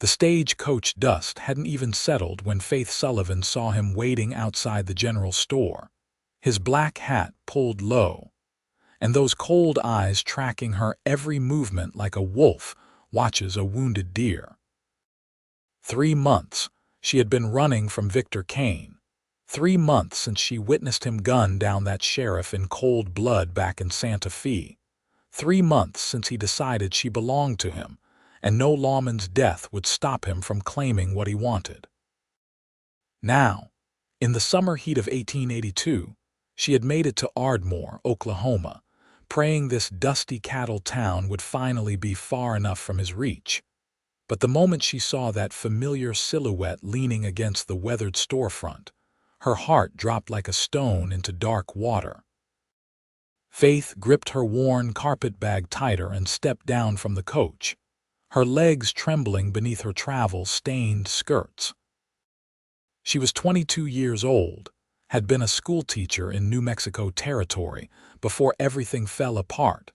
The stagecoach dust hadn't even settled when Faith Sullivan saw him waiting outside the general store, his black hat pulled low, and those cold eyes tracking her every movement like a wolf watches a wounded deer. 3 months she had been running from Victor Kane. 3 months since she witnessed him gun down that sheriff in cold blood back in Santa Fe. 3 months since he decided she belonged to him, and no lawman's death would stop him from claiming what he wanted. Now, in the summer heat of 1882, she had made it to Ardmore, Oklahoma, praying this dusty cattle town would finally be far enough from his reach. But the moment she saw that familiar silhouette leaning against the weathered storefront, her heart dropped like a stone into dark water. Faith gripped her worn carpet bag tighter and stepped down from the coach, her legs trembling beneath her travel-stained skirts. She was 22 years old, had been a schoolteacher in New Mexico Territory before everything fell apart,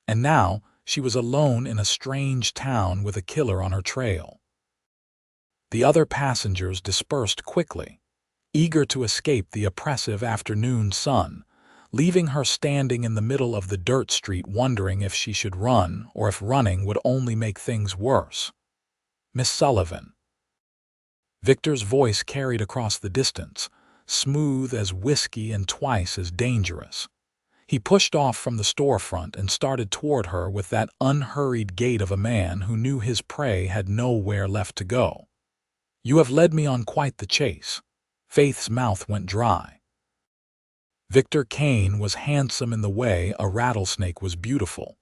and now she was alone in a strange town with a killer on her trail. The other passengers dispersed quickly, eager to escape the oppressive afternoon sun, leaving her standing in the middle of the dirt street wondering if she should run or if running would only make things worse. "Miss Sullivan." Victor's voice carried across the distance, smooth as whiskey and twice as dangerous. He pushed off from the storefront and started toward her with that unhurried gait of a man who knew his prey had nowhere left to go. "You have led me on quite the chase." Faith's mouth went dry. Victor Kane was handsome in the way a rattlesnake was beautiful,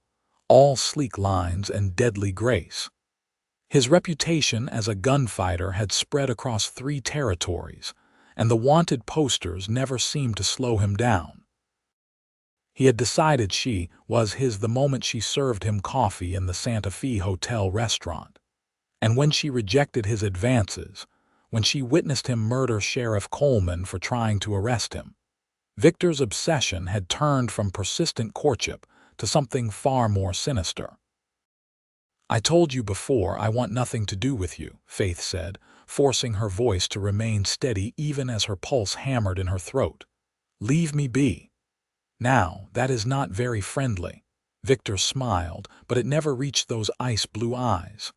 all sleek lines and deadly grace. His reputation as a gunfighter had spread across 3 territories, and the wanted posters never seemed to slow him down. He had decided she was his the moment she served him coffee in the Santa Fe Hotel restaurant. And when she rejected his advances, when she witnessed him murder Sheriff Coleman for trying to arrest him, Victor's obsession had turned from persistent courtship to something far more sinister. "I told you before I want nothing to do with you," Faith said, forcing her voice to remain steady even as her pulse hammered in her throat. "Leave me be." "Now, that is not very friendly." Victor smiled, but it never reached those ice-blue eyes.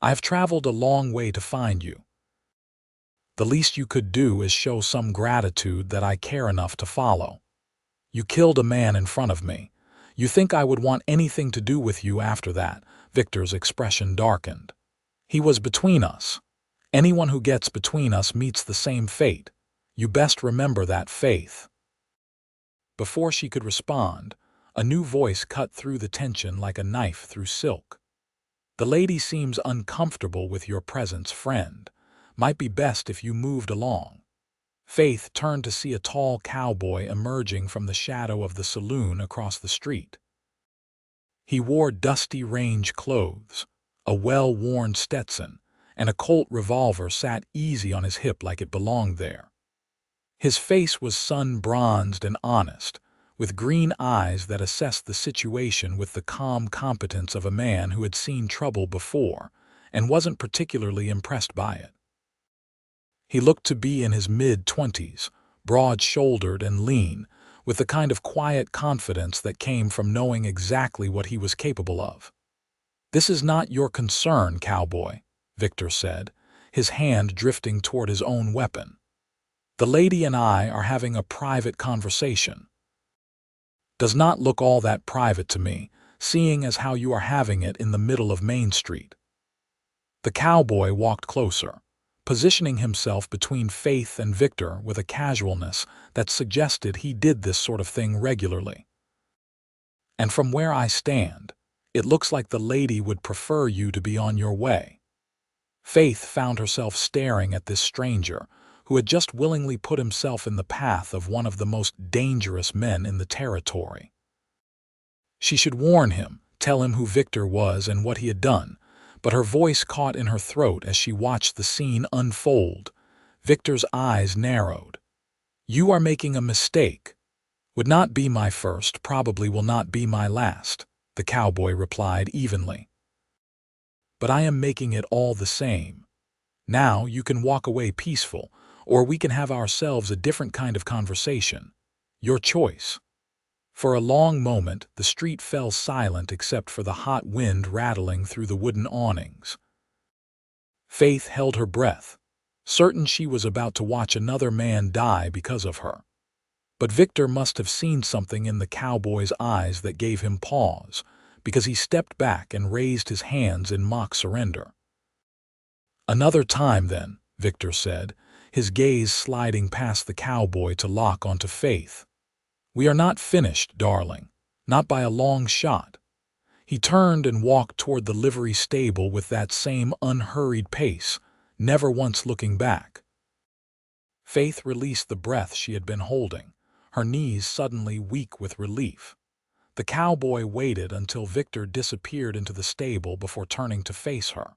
"I have traveled a long way to find you. The least you could do is show some gratitude that I care enough to follow. You killed a man in front of me. You think I would want anything to do with you after that?" Victor's expression darkened. "He was between us. Anyone who gets between us meets the same fate. You best remember that, Faith." Before she could respond, a new voice cut through the tension like a knife through silk. "The lady seems uncomfortable with your presence, friend. Might be best if you moved along." Faith turned to see a tall cowboy emerging from the shadow of the saloon across the street. He wore dusty range clothes, a well-worn Stetson, and a Colt revolver sat easy on his hip like it belonged there. His face was sun-bronzed and honest, with green eyes that assessed the situation with the calm competence of a man who had seen trouble before and wasn't particularly impressed by it. He looked to be in his mid-20s, broad-shouldered and lean, with the kind of quiet confidence that came from knowing exactly what he was capable of. "This is not your concern, cowboy," Victor said, his hand drifting toward his own weapon. "The lady and I are having a private conversation." "Does not look all that private to me, seeing as how you are having it in the middle of Main Street." The cowboy walked closer, positioning himself between Faith and Victor with a casualness that suggested he did this sort of thing regularly. "And from where I stand, it looks like the lady would prefer you to be on your way." Faith found herself staring at this stranger, who had just willingly put himself in the path of one of the most dangerous men in the territory. She should warn him, tell him who Victor was and what he had done, but her voice caught in her throat as she watched the scene unfold. Victor's eyes narrowed. "You are making a mistake." "Would not be my first, probably will not be my last," the cowboy replied evenly. but I am making it all the same. Now you can walk away peaceful, or we can have ourselves a different kind of conversation. Your choice." For a long moment, the street fell silent except for the hot wind rattling through the wooden awnings. Faith held her breath, certain she was about to watch another man die because of her. But Victor must have seen something in the cowboy's eyes that gave him pause, because he stepped back and raised his hands in mock surrender. "Another time, then," Victor said, his gaze sliding past the cowboy to lock onto Faith. "We are not finished, darling, not by a long shot." He turned and walked toward the livery stable with that same unhurried pace, never once looking back. Faith released the breath she had been holding, her knees suddenly weak with relief. The cowboy waited until Victor disappeared into the stable before turning to face her.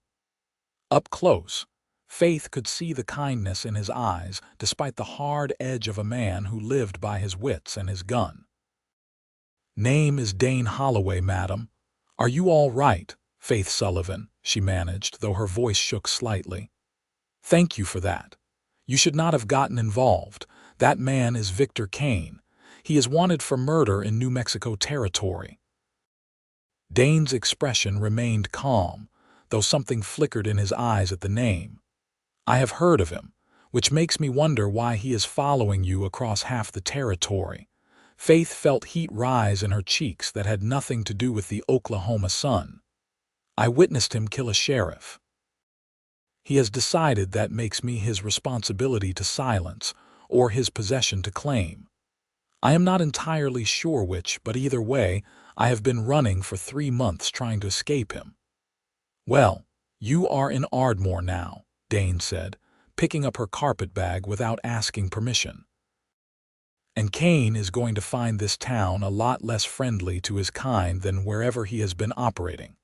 Up close, Faith could see the kindness in his eyes despite the hard edge of a man who lived by his wits and his gun. "Name is Dane Holloway, madam. Are you all right, Faith Sullivan?" she managed, though her voice shook slightly. "Thank you for that. You should not have gotten involved. That man is Victor Kane. He is wanted for murder in New Mexico territory." Dane's expression remained calm, though something flickered in his eyes at the name. "I have heard of him, which makes me wonder why he is following you across half the territory." Faith felt heat rise in her cheeks that had nothing to do with the Oklahoma sun. "I witnessed him kill a sheriff. He has decided that makes me his responsibility to silence, or his possession to claim. I am not entirely sure which, but either way, I have been running for 3 months trying to escape him." "Well, you are in Ardmore now," Dane said, picking up her carpet bag without asking permission. "And Kane is going to find this town a lot less friendly to his kind than wherever he has been operating.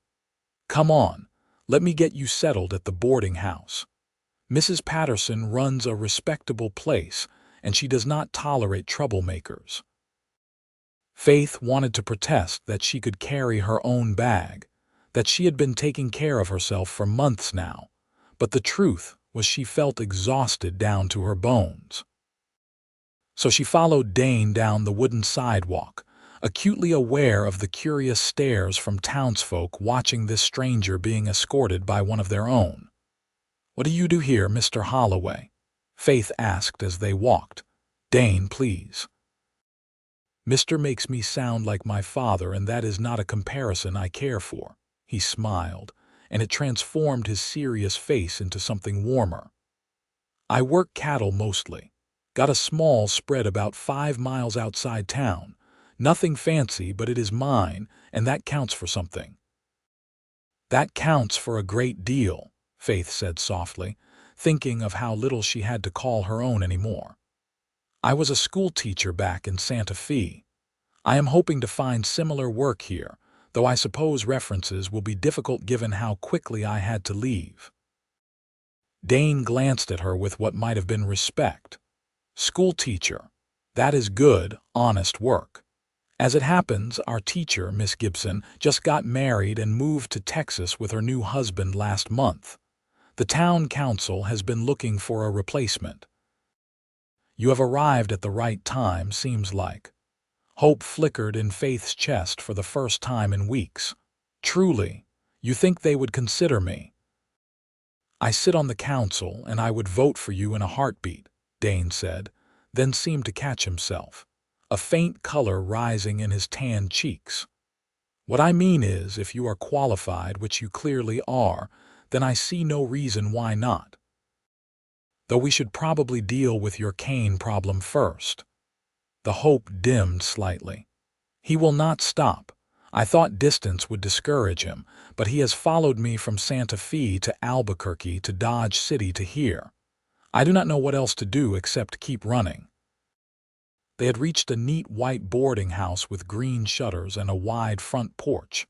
Come on, let me get you settled at the boarding house. Mrs. Patterson runs a respectable place, and she does not tolerate troublemakers." Faith wanted to protest that she could carry her own bag, that she had been taking care of herself for months now, but the truth was she felt exhausted down to her bones. So she followed Dane down the wooden sidewalk, acutely aware of the curious stares from townsfolk watching this stranger being escorted by one of their own. "What do you do here, Mr. Holloway?" Faith asked as they walked. "Dane, please." "Mr. makes me sound like my father, and that is not a comparison I care for." He smiled, and it transformed his serious face into something warmer. "I work cattle mostly. Got a small spread about 5 miles outside town. Nothing fancy, but it is mine, and that counts for something." "That counts for a great deal," Faith said softly, thinking of how little she had to call her own anymore. "I was a school teacher back in Santa Fe. I am hoping to find similar work here, though I suppose references will be difficult given how quickly I had to leave." Dane glanced at her with what might have been respect. "School teacher. That is good, honest work. As it happens, our teacher, Miss Gibson, just got married and moved to Texas with her new husband last month. The town council has been looking for a replacement." "You have arrived at the right time, seems like." Hope flickered in Faith's chest for the first time in weeks. "Truly, you think they would consider me?" "I sit on the council, and I would vote for you in a heartbeat," Dane said, then seemed to catch himself, a faint color rising in his tanned cheeks. "What I mean is, if you are qualified, which you clearly are, then I see no reason why not. Though we should probably deal with your Kane problem first." The hope dimmed slightly. "He will not stop. I thought distance would discourage him, but he has followed me from Santa Fe to Albuquerque to Dodge City to here. I do not know what else to do except keep running." They had reached a neat white boarding house with green shutters and a wide front porch.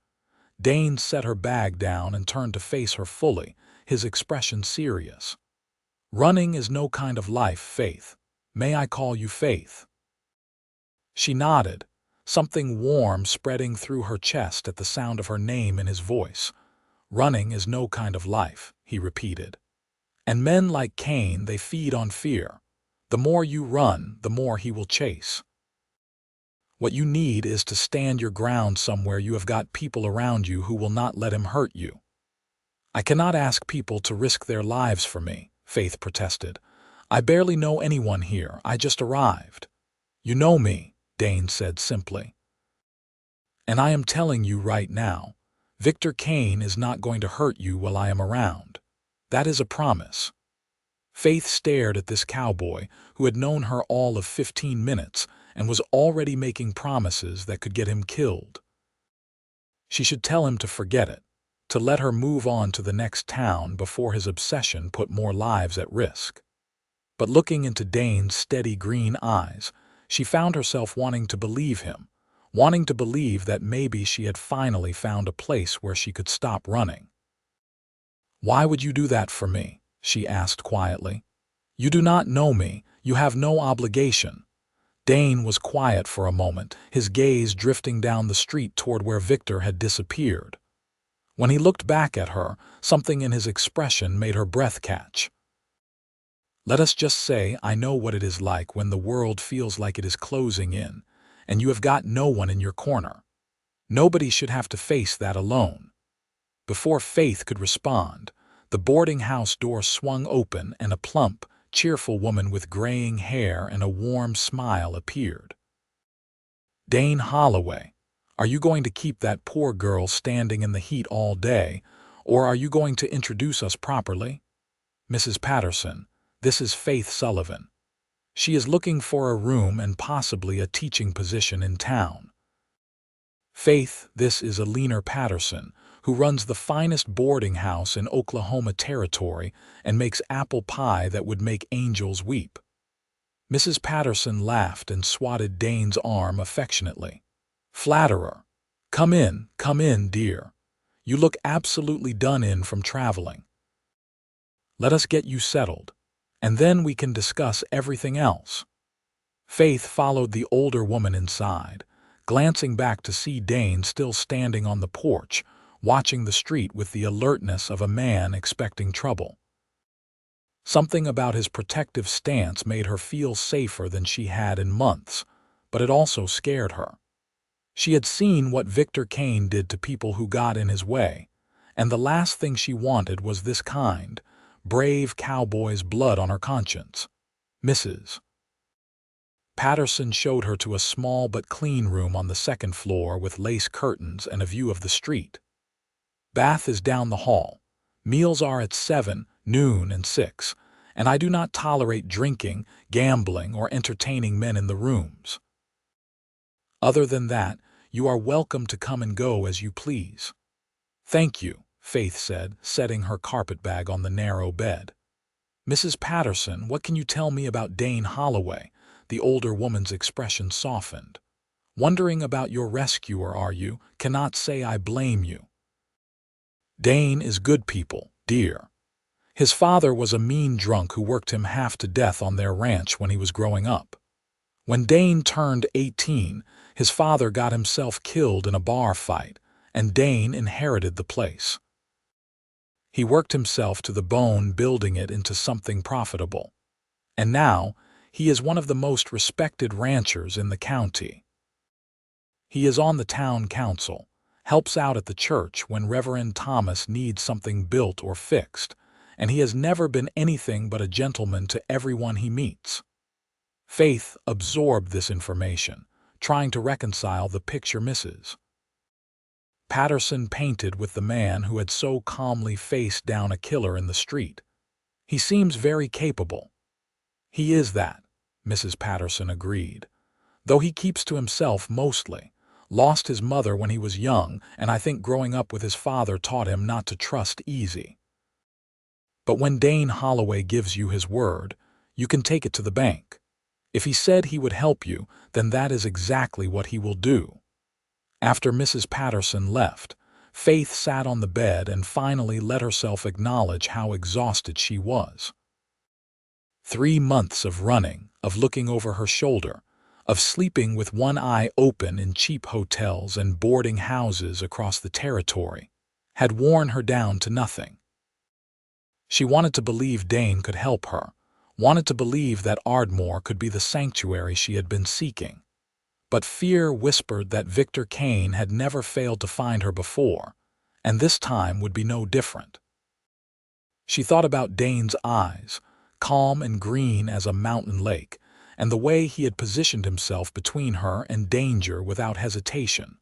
Dane set her bag down and turned to face her fully, his expression serious. "Running is no kind of life, Faith. May I call you Faith?" She nodded, something warm spreading through her chest at the sound of her name in his voice. Running is no kind of life, he repeated. And men like Kane, they feed on fear. The more you run, the more he will chase. What you need is to stand your ground somewhere you have got people around you who will not let him hurt you. I cannot ask people to risk their lives for me, Faith protested. I barely know anyone here. I just arrived. You know me, Dane said simply. And I am telling you right now, Victor Kane is not going to hurt you while I am around. That is a promise. Faith stared at this cowboy who had known her all of 15 minutes and was already making promises that could get him killed. She should tell him to forget it, to let her move on to the next town before his obsession put more lives at risk. But looking into Dane's steady green eyes, she found herself wanting to believe him, wanting to believe that maybe she had finally found a place where she could stop running. "Why would you do that for me?" she asked quietly. "You do not know me. You have no obligation." Dane was quiet for a moment, his gaze drifting down the street toward where Victor had disappeared. When he looked back at her, something in his expression made her breath catch. "Let us just say I know what it is like when the world feels like it is closing in, and you have got no one in your corner. Nobody should have to face that alone." Before Faith could respond, the boarding house door swung open and a plump, cheerful woman with graying hair and a warm smile appeared. "Dane Holloway, are you going to keep that poor girl standing in the heat all day, or are you going to introduce us properly? Mrs. Patterson, this is Faith Sullivan. She is looking for a room and possibly a teaching position in town. Faith, this is Alina Patterson, who runs the finest boarding house in Oklahoma Territory and makes apple pie that would make angels weep." Mrs. Patterson laughed and swatted Dane's arm affectionately. "Flatterer. Come in, dear. You look absolutely done in from traveling. Let us get you settled, and then we can discuss everything else." Faith followed the older woman inside, glancing back to see Dane still standing on the porch, watching the street with the alertness of a man expecting trouble. Something about his protective stance made her feel safer than she had in months, but it also scared her. She had seen what Victor Kane did to people who got in his way, and the last thing she wanted was this kind, brave cowboy's blood on her conscience. Mrs. Patterson showed her to a small but clean room on the second floor with lace curtains and a view of the street. "Bath is down the hall. Meals are at 7, noon, and 6, and I do not tolerate drinking, gambling, or entertaining men in the rooms. Other than that, you are welcome to come and go as you please." "Thank you," Faith said, setting her carpetbag on the narrow bed. "Mrs. Patterson, what can you tell me about Dane Holloway?" The older woman's expression softened. "Wondering about your rescuer, are you? Cannot say I blame you. Dane is good people, dear. His father was a mean drunk who worked him half to death on their ranch when he was growing up. When Dane turned 18, his father got himself killed in a bar fight, and Dane inherited the place. He worked himself to the bone building it into something profitable. And now, he is one of the most respected ranchers in the county. He is on the town council, helps out at the church when Reverend Thomas needs something built or fixed, and he has never been anything but a gentleman to everyone he meets." Faith absorbed this information, trying to reconcile the picture Mrs. Patterson painted with the man who had so calmly faced down a killer in the street. "He seems very capable." "He is that," Mrs. Patterson agreed, "though he keeps to himself mostly. Lost his mother when he was young, and I think growing up with his father taught him not to trust easy. But when Dane Holloway gives you his word, you can take it to the bank. If he said he would help you, then that is exactly what he will do." After Mrs. Patterson left, Faith sat on the bed and finally let herself acknowledge how exhausted she was. 3 months of running, of looking over her shoulder, of sleeping with one eye open in cheap hotels and boarding houses across the territory. had worn her down to nothing. She wanted to believe Dane could help her, wanted to believe that Ardmore could be the sanctuary she had been seeking. But fear whispered that Victor Kane had never failed to find her before, and this time would be no different. She thought about Dane's eyes, calm and green as a mountain lake, and the way he had positioned himself between her and danger without hesitation.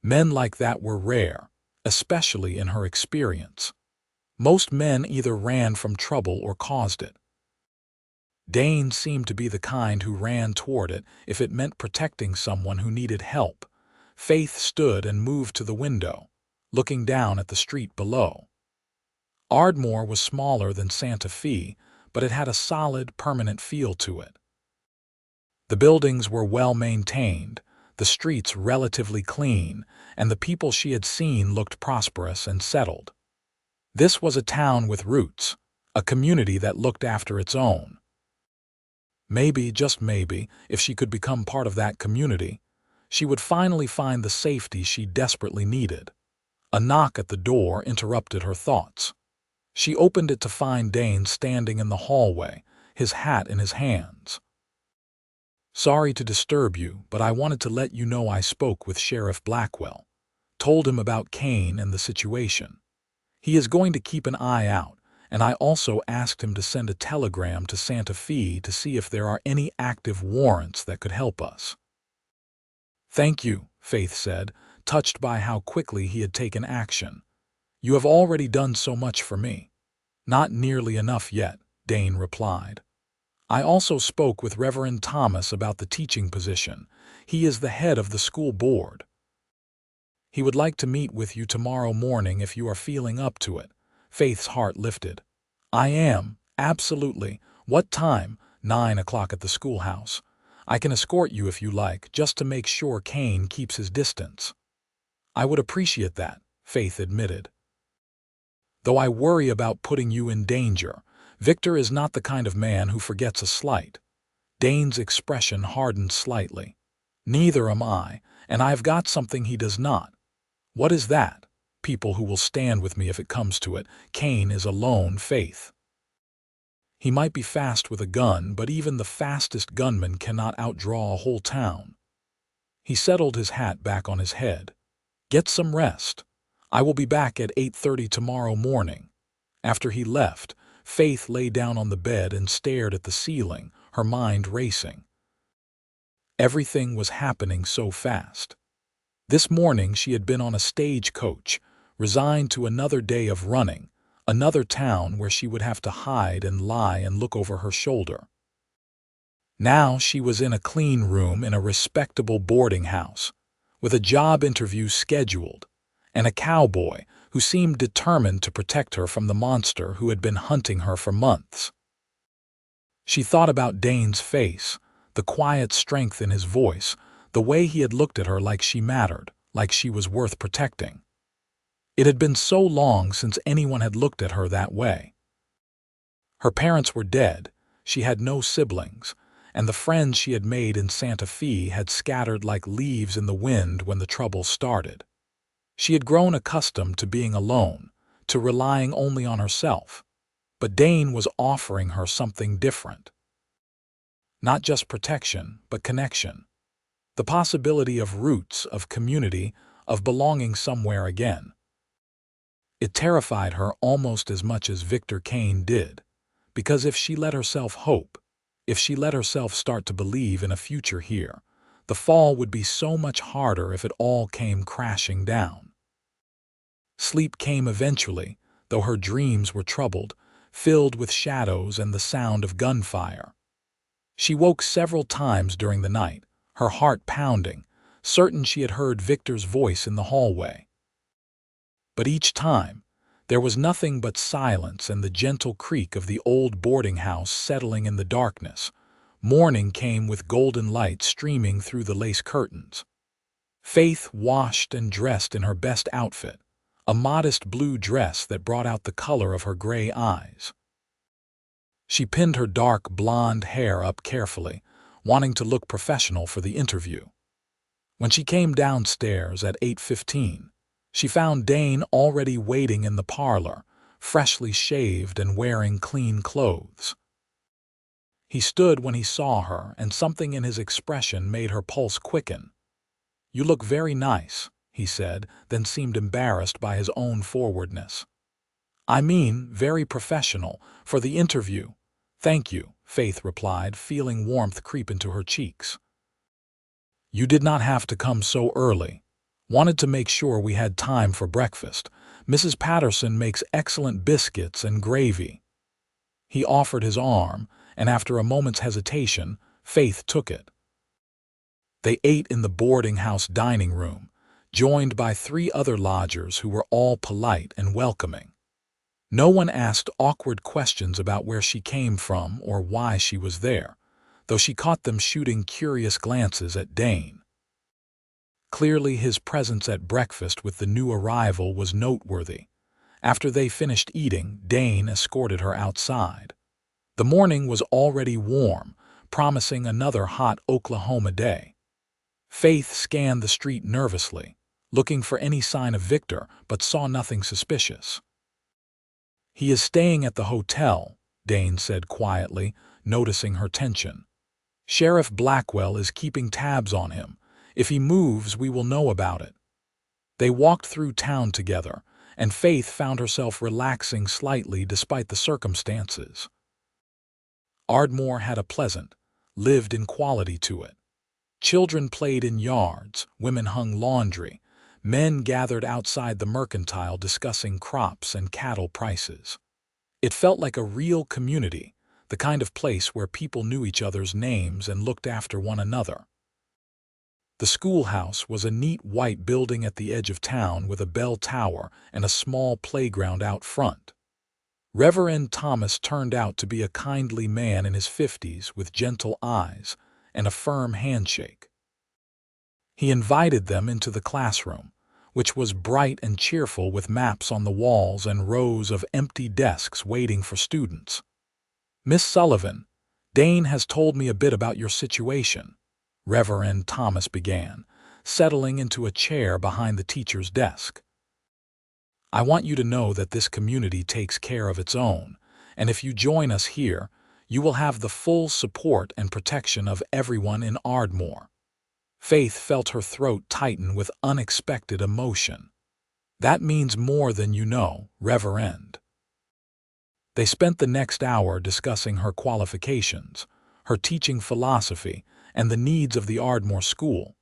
Men like that were rare, especially in her experience. Most men either ran from trouble or caused it. Dane seemed to be the kind who ran toward it if it meant protecting someone who needed help. Faith stood and moved to the window, looking down at the street below. Ardmore was smaller than Santa Fe, but it had a solid, permanent feel to it. The buildings were well maintained, the streets relatively clean, and the people she had seen looked prosperous and settled. This was a town with roots, a community that looked after its own. Maybe, just maybe, if she could become part of that community, she would finally find the safety she desperately needed. A knock at the door interrupted her thoughts. She opened it to find Dane standing in the hallway, his hat in his hands. "Sorry to disturb you, but I wanted to let you know I spoke with Sheriff Blackwell. Told him about Kane and the situation. He is going to keep an eye out, and I also asked him to send a telegram to Santa Fe to see if there are any active warrants that could help us." "Thank you," Faith said, touched by how quickly he had taken action. "You have already done so much for me." "Not nearly enough yet," Dane replied. "I also spoke with Reverend Thomas about the teaching position. He is the head of the school board. He would like to meet with you tomorrow morning if you are feeling up to it." Faith's heart lifted. "I am, absolutely. What time?" 9 o'clock at the schoolhouse. "I can escort you if you like, just to make sure Kane keeps his distance." "I would appreciate that," Faith admitted. "Though I worry about putting you in danger. Victor is not the kind of man who forgets a slight." Dane's expression hardened slightly. "Neither am I, and I have got something he does not." "What is that?" "People who will stand with me if it comes to it. Kane is alone, Faith. He might be fast with a gun, but even the fastest gunman cannot outdraw a whole town." He settled his hat back on his head. "Get some rest. I will be back at 8:30 tomorrow morning." After he left, Faith lay down on the bed and stared at the ceiling, her mind racing. Everything was happening so fast. This morning she had been on a stagecoach, resigned to another day of running, another town where she would have to hide and lie and look over her shoulder. Now she was in a clean room in a respectable boarding house, with a job interview scheduled, and a cowboy who seemed determined to protect her from the monster who had been hunting her for months. She thought about Dane's face, the quiet strength in his voice, the way he had looked at her like she mattered, like she was worth protecting. It had been so long since anyone had looked at her that way. Her parents were dead, she had no siblings, and the friends she had made in Santa Fe had scattered like leaves in the wind when the trouble started. She had grown accustomed to being alone, to relying only on herself, but Dane was offering her something different. Not just protection, but connection. The possibility of roots, of community, of belonging somewhere again. It terrified her almost as much as Victor Kane did, because if she let herself hope, if she let herself start to believe in a future here, the fall would be so much harder if it all came crashing down. Sleep came eventually, though her dreams were troubled, filled with shadows and the sound of gunfire. She woke several times during the night, her heart pounding, certain she had heard Victor's voice in the hallway. But each time, there was nothing but silence and the gentle creak of the old boarding house settling in the darkness. Morning came with golden light streaming through the lace curtains. Faith washed and dressed in her best outfit, a modest blue dress that brought out the color of her gray eyes. She pinned her dark blonde hair up carefully, wanting to look professional for the interview. When she came downstairs at 8:15, She found Dane already waiting in the parlor, freshly shaved and wearing clean clothes. He stood when he saw her, and something in his expression made her pulse quicken. "You look very nice," he said, then seemed embarrassed by his own forwardness. "I mean, very professional, for the interview." "Thank you," Faith replied, feeling warmth creep into her cheeks. "You did not have to come so early. Wanted to make sure we had time for breakfast. Mrs. Patterson makes excellent biscuits and gravy." He offered his arm, and after a moment's hesitation, Faith took it. They ate in the boarding house dining room, joined by 3 other lodgers who were all polite and welcoming. No one asked awkward questions about where she came from or why she was there, though she caught them shooting curious glances at Dane. Clearly his presence at breakfast with the new arrival was noteworthy. After they finished eating, Dane escorted her outside. The morning was already warm, promising another hot Oklahoma day. Faith scanned the street nervously, looking for any sign of Victor, but saw nothing suspicious. "He is staying at the hotel," Dane said quietly, noticing her tension. "Sheriff Blackwell is keeping tabs on him. If he moves, we will know about it." They walked through town together, and Faith found herself relaxing slightly despite the circumstances. Ardmore had a pleasant, lived-in quality to it. Children played in yards, women hung laundry, men gathered outside the mercantile discussing crops and cattle prices. It felt like a real community, the kind of place where people knew each other's names and looked after one another. The schoolhouse was a neat white building at the edge of town with a bell tower and a small playground out front. Reverend Thomas turned out to be a kindly man in his 50s with gentle eyes and a firm handshake. He invited them into the classroom, which was bright and cheerful with maps on the walls and rows of empty desks waiting for students. "Miss Sullivan, Dane has told me a bit about your situation," Reverend Thomas began, settling into a chair behind the teacher's desk. "I want you to know that this community takes care of its own, and if you join us here, you will have the full support and protection of everyone in Ardmore." Faith felt her throat tighten with unexpected emotion. "That means more than you know, Reverend." They spent the next hour discussing her qualifications, her teaching philosophy, and the needs of the Ardmore school.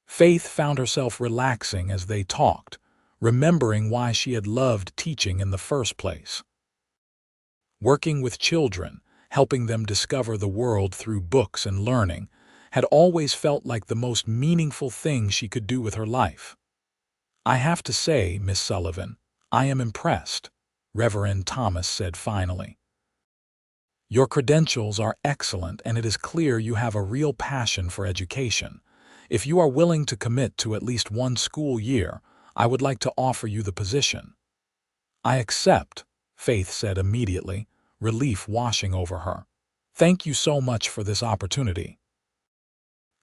Faith found herself relaxing as they talked, remembering why she had loved teaching in the first place. Working with children, helping them discover the world through books and learning, had always felt like the most meaningful thing she could do with her life. "I have to say, Miss Sullivan, I am impressed," Reverend Thomas said finally. "Your credentials are excellent, and it is clear you have a real passion for education. If you are willing to commit to at least 1 school year, I would like to offer you the position." "I accept," Faith said immediately, relief washing over her. "Thank you so much for this opportunity."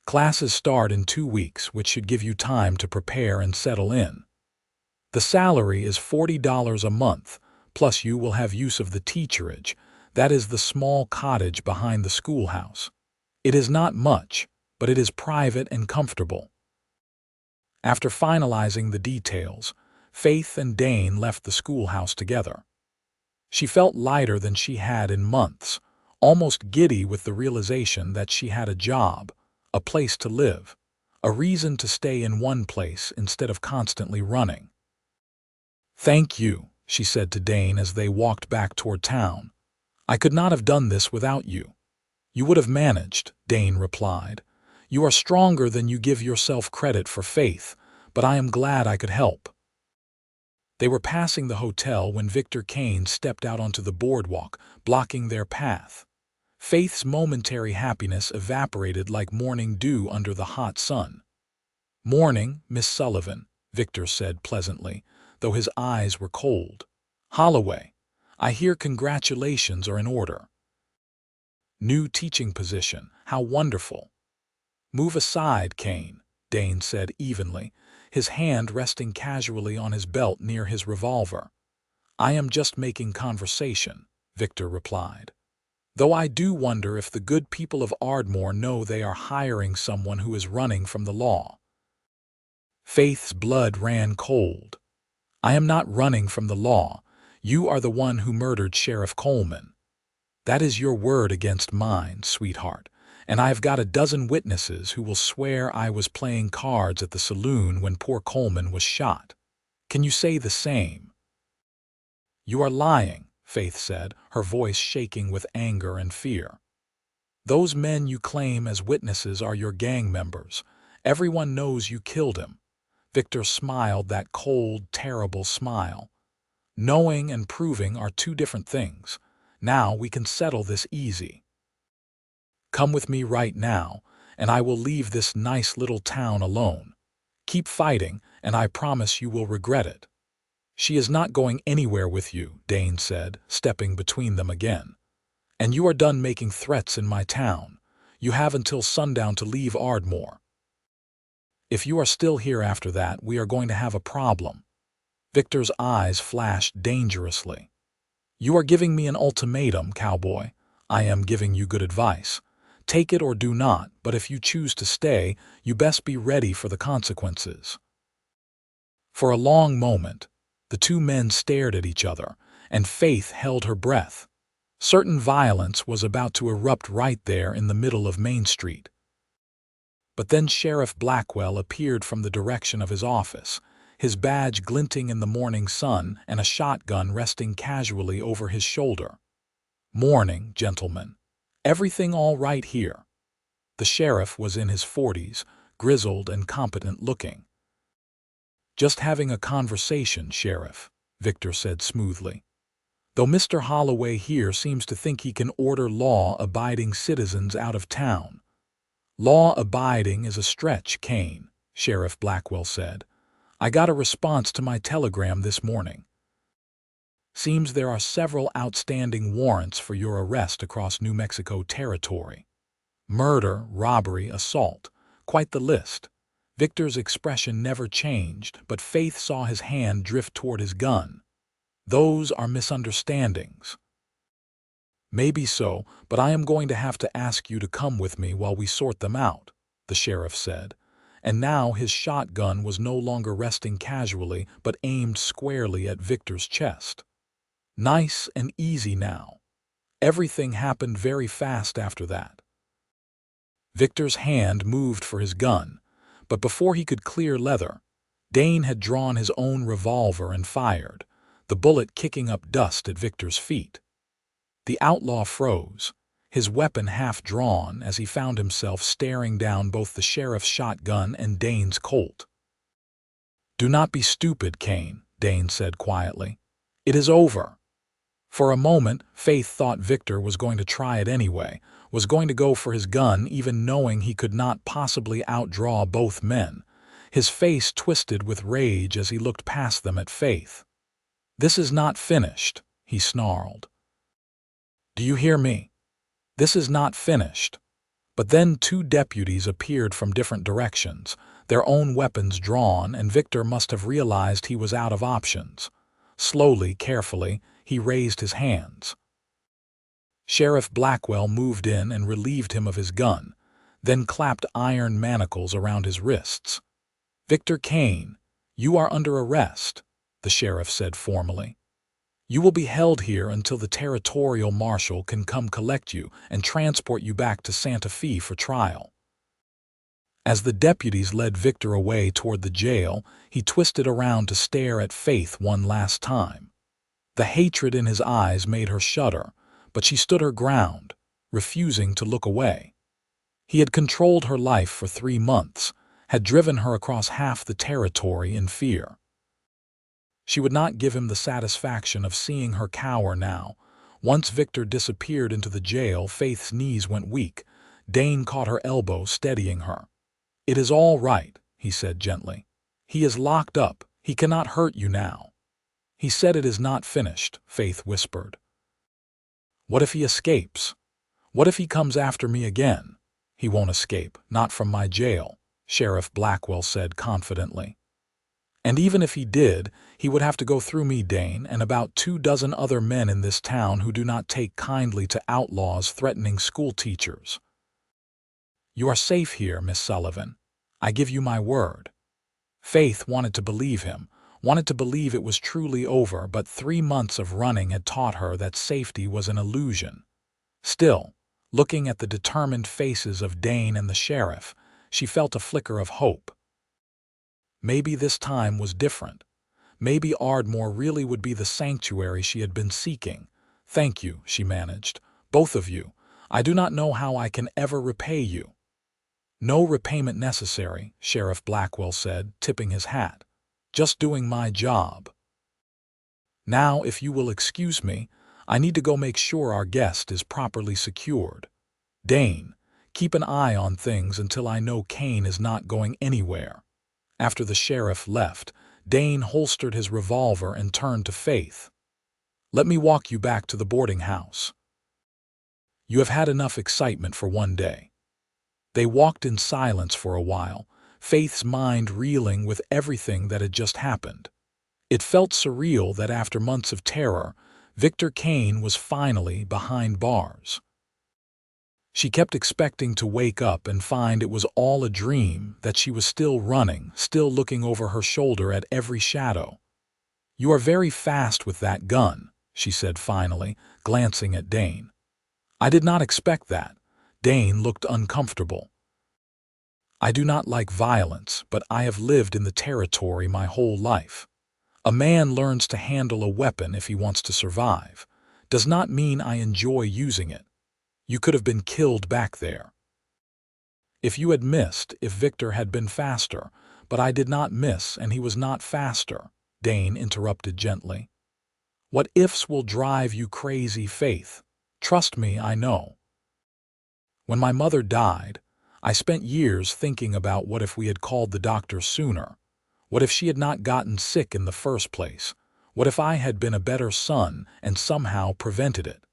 Classes start in 2 weeks, which should give you time to prepare and settle in. The salary is $40 a month, plus you will have use of the teacherage, that is the small cottage behind the schoolhouse. It is not much, but it is private and comfortable. After finalizing the details, Faith and Dane left the schoolhouse together. She felt lighter than she had in months, almost giddy with the realization that she had a job, a place to live, a reason to stay in one place instead of constantly running. "Thank you," she said to Dane as they walked back toward town. "I could not have done this without you." "You would have managed," Dane replied. "You are stronger than you give yourself credit for, Faith, but I am glad I could help." They were passing the hotel when Victor Kane stepped out onto the boardwalk, blocking their path. Faith's momentary happiness evaporated like morning dew under the hot sun. "Morning, Miss Sullivan," Victor said pleasantly, though his eyes were cold. "Holloway, I hear congratulations are in order." "New teaching position, how wonderful." "Move aside, Kane," Dane said evenly, his hand resting casually on his belt near his revolver. "I am just making conversation," Victor replied. "Though I do wonder if the good people of Ardmore know they are hiring someone who is running from the law." Faith's blood ran cold. "I am not running from the law. You are the one who murdered Sheriff Coleman. That is your word against mine, sweetheart, and I have got a dozen witnesses who will swear I was playing cards at the saloon when poor Coleman was shot. Can you say the same?" "You are lying," Faith said, her voice shaking with anger and fear. "Those men you claim as witnesses are your gang members. Everyone knows you killed him." Victor smiled that cold, terrible smile. "Knowing and proving are two different things. Now we can settle this easy. Come with me right now, and I will leave this nice little town alone. Keep fighting, and I promise you will regret it." "She is not going anywhere with you," Dane said, stepping between them again. "And you are done making threats in my town. You have until sundown to leave Ardmore. If you are still here after that, we are going to have a problem." Victor's eyes flashed dangerously. "You are giving me an ultimatum, Cowboy. I am giving you good advice. Take it or do not, but if you choose to stay, you best be ready for the consequences." For a long moment, the two men stared at each other, and Faith held her breath. Certain violence was about to erupt right there in the middle of Main Street. But then Sheriff Blackwell appeared from the direction of his office, his badge glinting in the morning sun and a shotgun resting casually over his shoulder. "Morning, gentlemen. Everything all right here?" The sheriff was in his 40s, grizzled and competent looking. "Just having a conversation, Sheriff," Victor said smoothly. "Though Mr. Holloway here seems to think he can order law-abiding citizens out of town." "Law-abiding is a stretch, Kane," Sheriff Blackwell said. "I got a response to my telegram this morning. Seems there are several outstanding warrants for your arrest across New Mexico territory. Murder, robbery, assault. Quite the list." Victor's expression never changed, but Faith saw his hand drift toward his gun. "Those are misunderstandings." "Maybe so, but I am going to have to ask you to come with me while we sort them out," the sheriff said. And now his shotgun was no longer resting casually, but aimed squarely at Victor's chest. "Nice and easy now. Everything happened very fast after that." Victor's hand moved for his gun, but before he could clear leather, Dane had drawn his own revolver and fired, the bullet kicking up dust at Victor's feet. The outlaw froze, his weapon half drawn as he found himself staring down both the sheriff's shotgun and Dane's Colt. "Do not be stupid, Kane," Dane said quietly. "It is over." For a moment, Faith thought Victor was going to try it anyway, was going to go for his gun even knowing he could not possibly outdraw both men. His face twisted with rage as he looked past them at Faith. "This is not finished," he snarled. "Do you hear me? This is not finished." But then two deputies appeared from different directions, their own weapons drawn, and Victor must have realized he was out of options. Slowly, carefully, he raised his hands. Sheriff Blackwell moved in and relieved him of his gun, then clapped iron manacles around his wrists. "Victor Kane, you are under arrest," the sheriff said formally. "You will be held here until the territorial marshal can come collect you and transport you back to Santa Fe for trial." As the deputies led Victor away toward the jail, he twisted around to stare at Faith one last time. The hatred in his eyes made her shudder, but she stood her ground, refusing to look away. He had controlled her life for 3 months, had driven her across half the territory in fear. She would not give him the satisfaction of seeing her cower now. Once Victor disappeared into the jail, Faith's knees went weak. Dane caught her elbow, steadying her. "It is all right," he said gently. "He is locked up. He cannot hurt you now." "He said it is not finished," Faith whispered. "What if he escapes? What if he comes after me again?" "He won't escape, not from my jail," Sheriff Blackwell said confidently. And even if he did, he would have to go through me, Dane, and about 24 other men in this town who do not take kindly to outlaws threatening school teachers. You are safe here, Miss Sullivan. I give you my word. Faith wanted to believe him, wanted to believe it was truly over, but 3 months of running had taught her that safety was an illusion. Still, looking at the determined faces of Dane and the sheriff, she felt a flicker of hope. Maybe this time was different. Maybe Ardmore really would be the sanctuary she had been seeking. Thank you, she managed. Both of you. I do not know how I can ever repay you. No repayment necessary, Sheriff Blackwell said, tipping his hat. Just doing my job. Now, if you will excuse me, I need to go make sure our guest is properly secured. Dane, keep an eye on things until I know Kane is not going anywhere. After the sheriff left, Dane holstered his revolver and turned to Faith. Let me walk you back to the boarding house. You have had enough excitement for one day. They walked in silence for a while, Faith's mind reeling with everything that had just happened. It felt surreal that after months of terror, Victor Kane was finally behind bars. She kept expecting to wake up and find it was all a dream, that she was still running, still looking over her shoulder at every shadow. You are very fast with that gun, she said finally, glancing at Dane. I did not expect that. Dane looked uncomfortable. I do not like violence, but I have lived in the territory my whole life. A man learns to handle a weapon if he wants to survive. Does not mean I enjoy using it. You could have been killed back there. If you had missed, if Victor had been faster, but I did not miss and he was not faster, Dane interrupted gently. What ifs will drive you crazy, Faith. Trust me, I know. When my mother died, I spent years thinking about what if we had called the doctor sooner. What if she had not gotten sick in the first place? What if I had been a better son and somehow prevented it?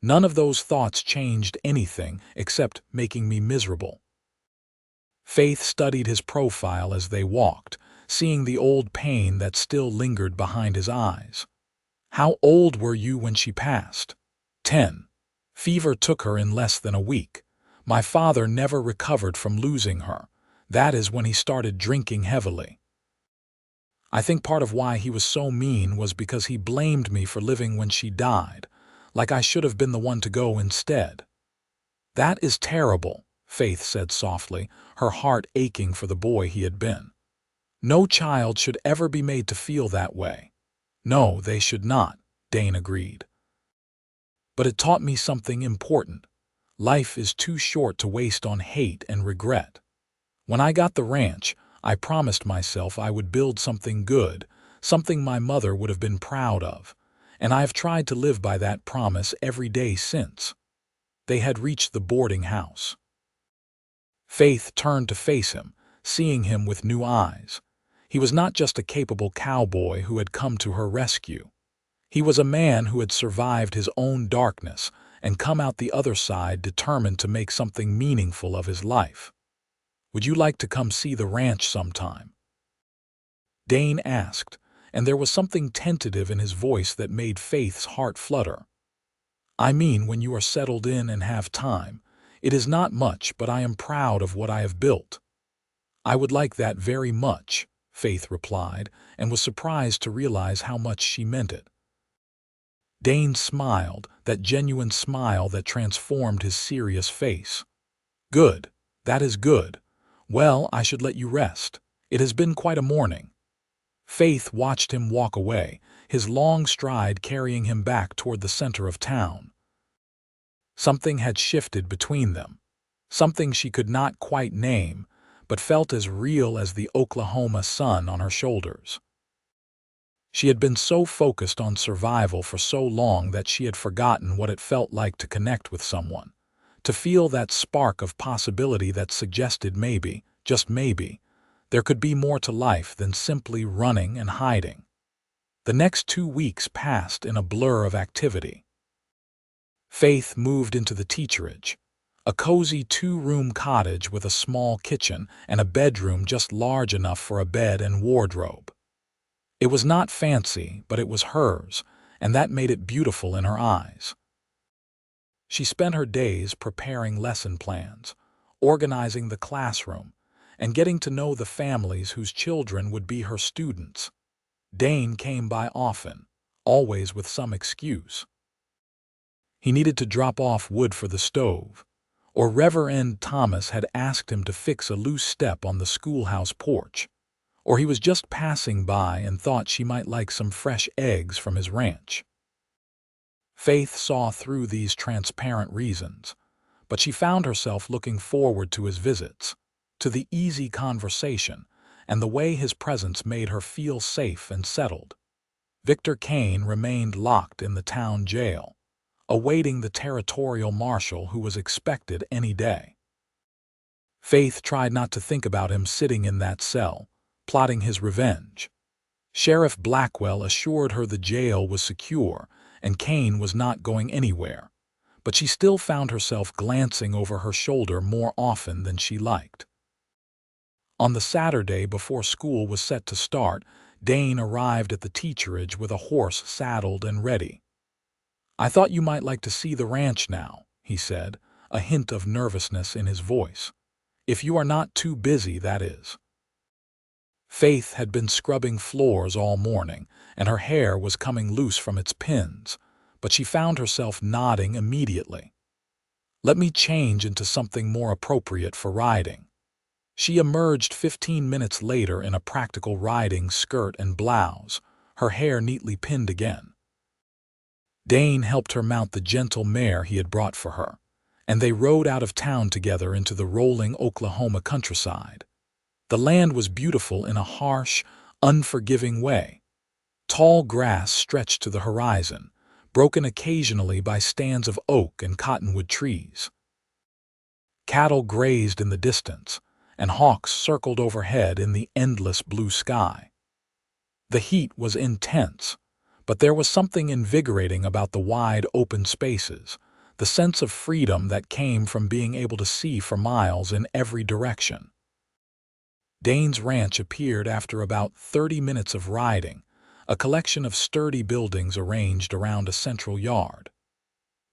None of those thoughts changed anything except making me miserable. Faith studied his profile as they walked, seeing the old pain that still lingered behind his eyes. How old were you when she passed? 10. Fever took her in less than a week. My father never recovered from losing her. That is when he started drinking heavily. I think part of why he was so mean was because he blamed me for living when she died, like I should have been the one to go instead. That is terrible, Faith said softly, her heart aching for the boy he had been. No child should ever be made to feel that way. No, they should not, Dane agreed. But it taught me something important. Life is too short to waste on hate and regret. When I got the ranch, I promised myself I would build something good, something my mother would have been proud of, and I have tried to live by that promise every day since. They had reached the boarding house. Faith turned to face him, seeing him with new eyes. He was not just a capable cowboy who had come to her rescue. He was a man who had survived his own darkness and come out the other side determined to make something meaningful of his life. Would you like to come see the ranch sometime? Dane asked, and there was something tentative in his voice that made Faith's heart flutter. I mean, when you are settled in and have time. It is not much, but I am proud of what I have built. I would like that very much, Faith replied, and was surprised to realize how much she meant it. Dane smiled, that genuine smile that transformed his serious face. Good, that is good. Well, I should let you rest. It has been quite a morning. Faith watched him walk away, his long stride carrying him back toward the center of town. Something had shifted between them, something she could not quite name, but felt as real as the Oklahoma sun on her shoulders. She had been so focused on survival for so long that she had forgotten what it felt like to connect with someone, to feel that spark of possibility that suggested maybe, just maybe, there could be more to life than simply running and hiding. The next 2 weeks passed in a blur of activity. Faith moved into the teacherage, a cozy two-room cottage with a small kitchen and a bedroom just large enough for a bed and wardrobe. It was not fancy, but it was hers, and that made it beautiful in her eyes. She spent her days preparing lesson plans, organizing the classroom, and getting to know the families whose children would be her students. Dane came by often, always with some excuse. He needed to drop off wood for the stove, or Reverend Thomas had asked him to fix a loose step on the schoolhouse porch, or he was just passing by and thought she might like some fresh eggs from his ranch. Faith saw through these transparent reasons, but she found herself looking forward to his visits, to the easy conversation, and the way his presence made her feel safe and settled. Victor Kane remained locked in the town jail, awaiting the territorial marshal who was expected any day. Faith tried not to think about him sitting in that cell, plotting his revenge. Sheriff Blackwell assured her the jail was secure and Kane was not going anywhere, but she still found herself glancing over her shoulder more often than she liked. On the Saturday before school was set to start, Dane arrived at the teacherage with a horse saddled and ready. "I thought you might like to see the ranch now," he said, a hint of nervousness in his voice. "If you are not too busy, that is." Faith had been scrubbing floors all morning, and her hair was coming loose from its pins, but she found herself nodding immediately. "Let me change into something more appropriate for riding." She emerged 15 minutes later in a practical riding skirt and blouse, her hair neatly pinned again. Dane helped her mount the gentle mare he had brought for her, and they rode out of town together into the rolling Oklahoma countryside. The land was beautiful in a harsh, unforgiving way. Tall grass stretched to the horizon, broken occasionally by stands of oak and cottonwood trees. Cattle grazed in the distance, and hawks circled overhead in the endless blue sky. The heat was intense, but there was something invigorating about the wide open spaces, the sense of freedom that came from being able to see for miles in every direction. Dane's ranch appeared after about 30 minutes of riding, a collection of sturdy buildings arranged around a central yard.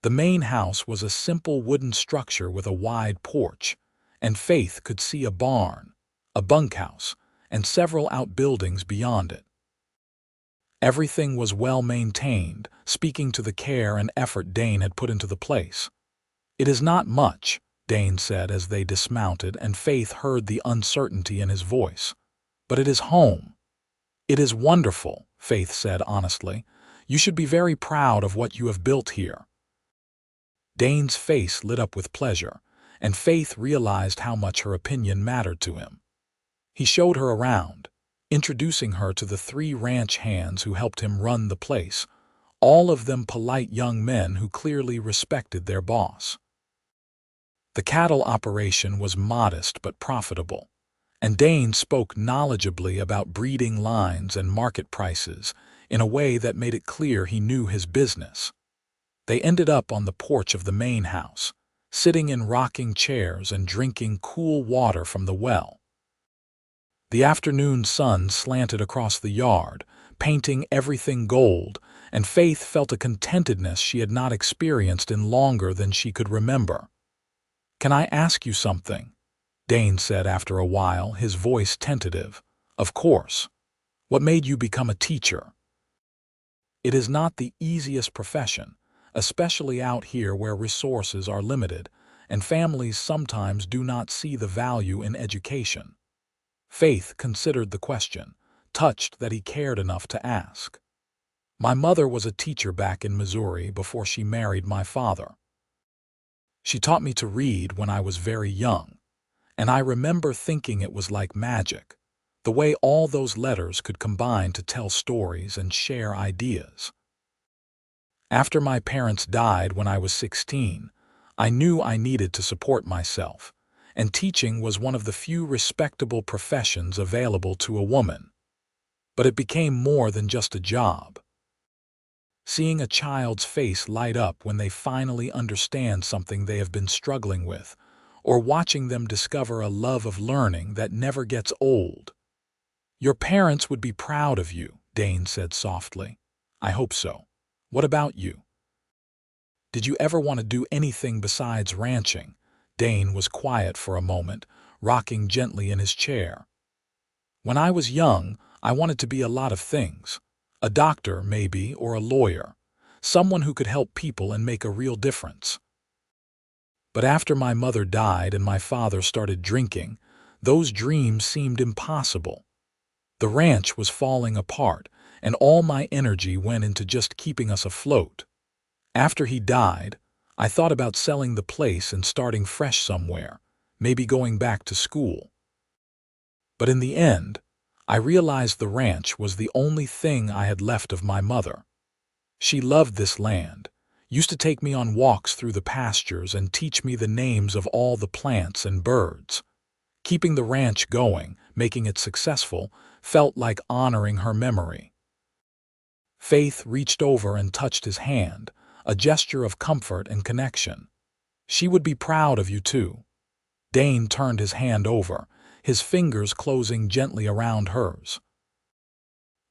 The main house was a simple wooden structure with a wide porch, and Faith could see a barn, a bunkhouse, and several outbuildings beyond it. Everything was well maintained, speaking to the care and effort Dane had put into the place. "It is not much," Dane said as they dismounted, and Faith heard the uncertainty in his voice. "But it is home." "It is wonderful," Faith said honestly. "You should be very proud of what you have built here." Dane's face lit up with pleasure, and Faith realized how much her opinion mattered to him. He showed her around, introducing her to the 3 ranch hands who helped him run the place, all of them polite young men who clearly respected their boss. The cattle operation was modest but profitable, and Dane spoke knowledgeably about breeding lines and market prices in a way that made it clear he knew his business. They ended up on the porch of the main house, sitting in rocking chairs and drinking cool water from the well. The afternoon sun slanted across the yard, painting everything gold, and Faith felt a contentedness she had not experienced in longer than she could remember. "Can I ask you something?" Dane said after a while, his voice tentative. "Of course. What made you become a teacher?" "It is not the easiest profession, especially out here where resources are limited, and families sometimes do not see the value in education." Faith considered the question, touched that he cared enough to ask. "My mother was a teacher back in Missouri before she married my father. She taught me to read when I was very young, and I remember thinking it was like magic, the way all those letters could combine to tell stories and share ideas. After my parents died when I was 16, I knew I needed to support myself, and teaching was one of the few respectable professions available to a woman. But it became more than just a job. Seeing a child's face light up when they finally understand something they have been struggling with, or watching them discover a love of learning that never gets old. "Your parents would be proud of you," Dane said softly. "I hope so. What about you? Did you ever want to do anything besides ranching?" Dane was quiet for a moment, rocking gently in his chair. "When I was young, I wanted to be a lot of things. A doctor, maybe, or a lawyer. Someone who could help people and make a real difference. But after my mother died and my father started drinking, those dreams seemed impossible. The ranch was falling apart, and all my energy went into just keeping us afloat. After he died, I thought about selling the place and starting fresh somewhere, maybe going back to school. But in the end, I realized the ranch was the only thing I had left of my mother. She loved this land, used to take me on walks through the pastures and teach me the names of all the plants and birds. Keeping the ranch going, making it successful, felt like honoring her memory." Faith reached over and touched his hand, a gesture of comfort and connection. "She would be proud of you too." Dane turned his hand over, his fingers closing gently around hers.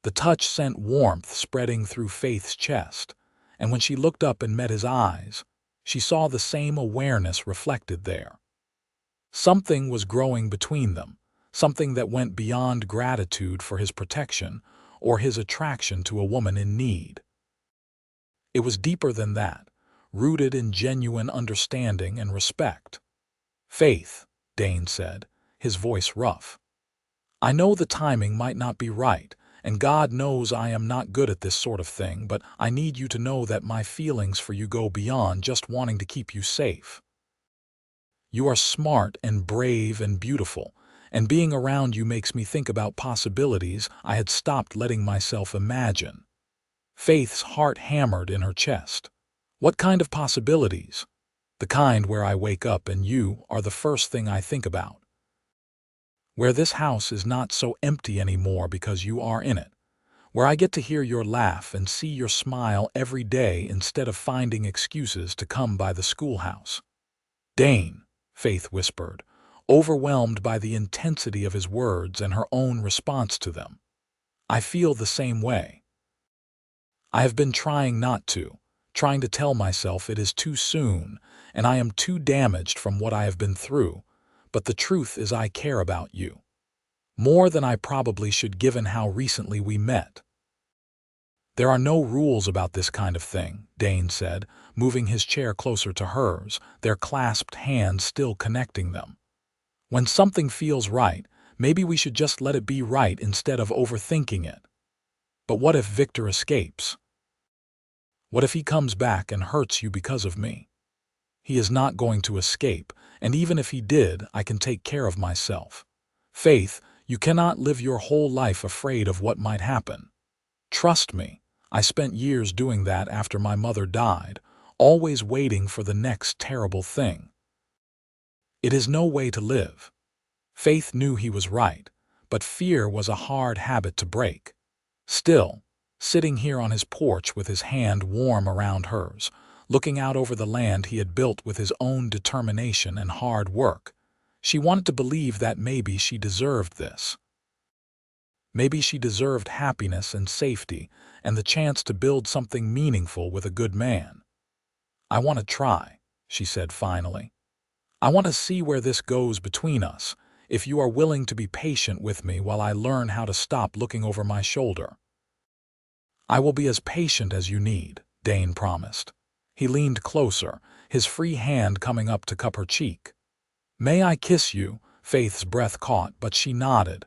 The touch sent warmth spreading through Faith's chest, and when she looked up and met his eyes, she saw the same awareness reflected there. Something was growing between them, something that went beyond gratitude for his protection or his attraction to a woman in need. It was deeper than that, rooted in genuine understanding and respect. "Faith," Dane said, his voice rough. "I know the timing might not be right, and God knows I am not good at this sort of thing, but I need you to know that my feelings for you go beyond just wanting to keep you safe. You are smart and brave and beautiful, and being around you makes me think about possibilities I had stopped letting myself imagine." Faith's heart hammered in her chest. "What kind of possibilities?" "The kind where I wake up and you are the first thing I think about. Where this house is not so empty anymore because you are in it. Where I get to hear your laugh and see your smile every day instead of finding excuses to come by the schoolhouse." "Dane," Faith whispered, overwhelmed by the intensity of his words and her own response to them. "I feel the same way. I have been trying not to, trying to tell myself it is too soon and I am too damaged from what I have been through, but the truth is I care about you. More than I probably should given how recently we met." "There are no rules about this kind of thing," Dane said, moving his chair closer to hers, their clasped hands still connecting them. "When something feels right, maybe we should just let it be right instead of overthinking it. But what if Victor escapes? What if he comes back and hurts you because of me? He is not going to escape, and even if he did, I can take care of myself. Faith, you cannot live your whole life afraid of what might happen. Trust me, I spent years doing that after my mother died, always waiting for the next terrible thing. It is no way to live." Faith knew he was right, but fear was a hard habit to break. Still, sitting here on his porch with his hand warm around hers, looking out over the land he had built with his own determination and hard work, she wanted to believe that maybe she deserved this. Maybe she deserved happiness and safety and the chance to build something meaningful with a good man. "I want to try," she said finally. "I want to see where this goes between us, if you are willing to be patient with me while I learn how to stop looking over my shoulder." "I will be as patient as you need," Dane promised. He leaned closer, his free hand coming up to cup her cheek. "May I kiss you?" Faith's breath caught, but she nodded.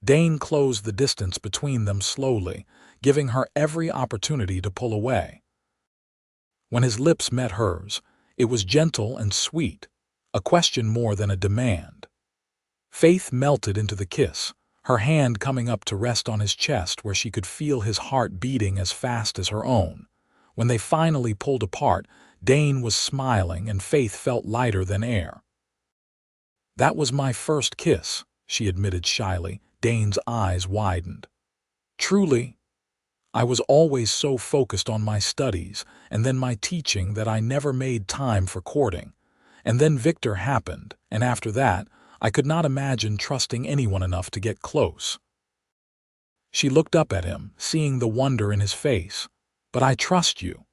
Dane closed the distance between them slowly, giving her every opportunity to pull away. When his lips met hers, it was gentle and sweet, a question more than a demand. Faith melted into the kiss, her hand coming up to rest on his chest where she could feel his heart beating as fast as her own. When they finally pulled apart, Dane was smiling and Faith felt lighter than air. "That was my first kiss," she admitted shyly. Dane's eyes widened. "Truly, I was always so focused on my studies and then my teaching that I never made time for courting. And then Victor happened, and after that, I could not imagine trusting anyone enough to get close." She looked up at him, seeing the wonder in his face. "But I trust you."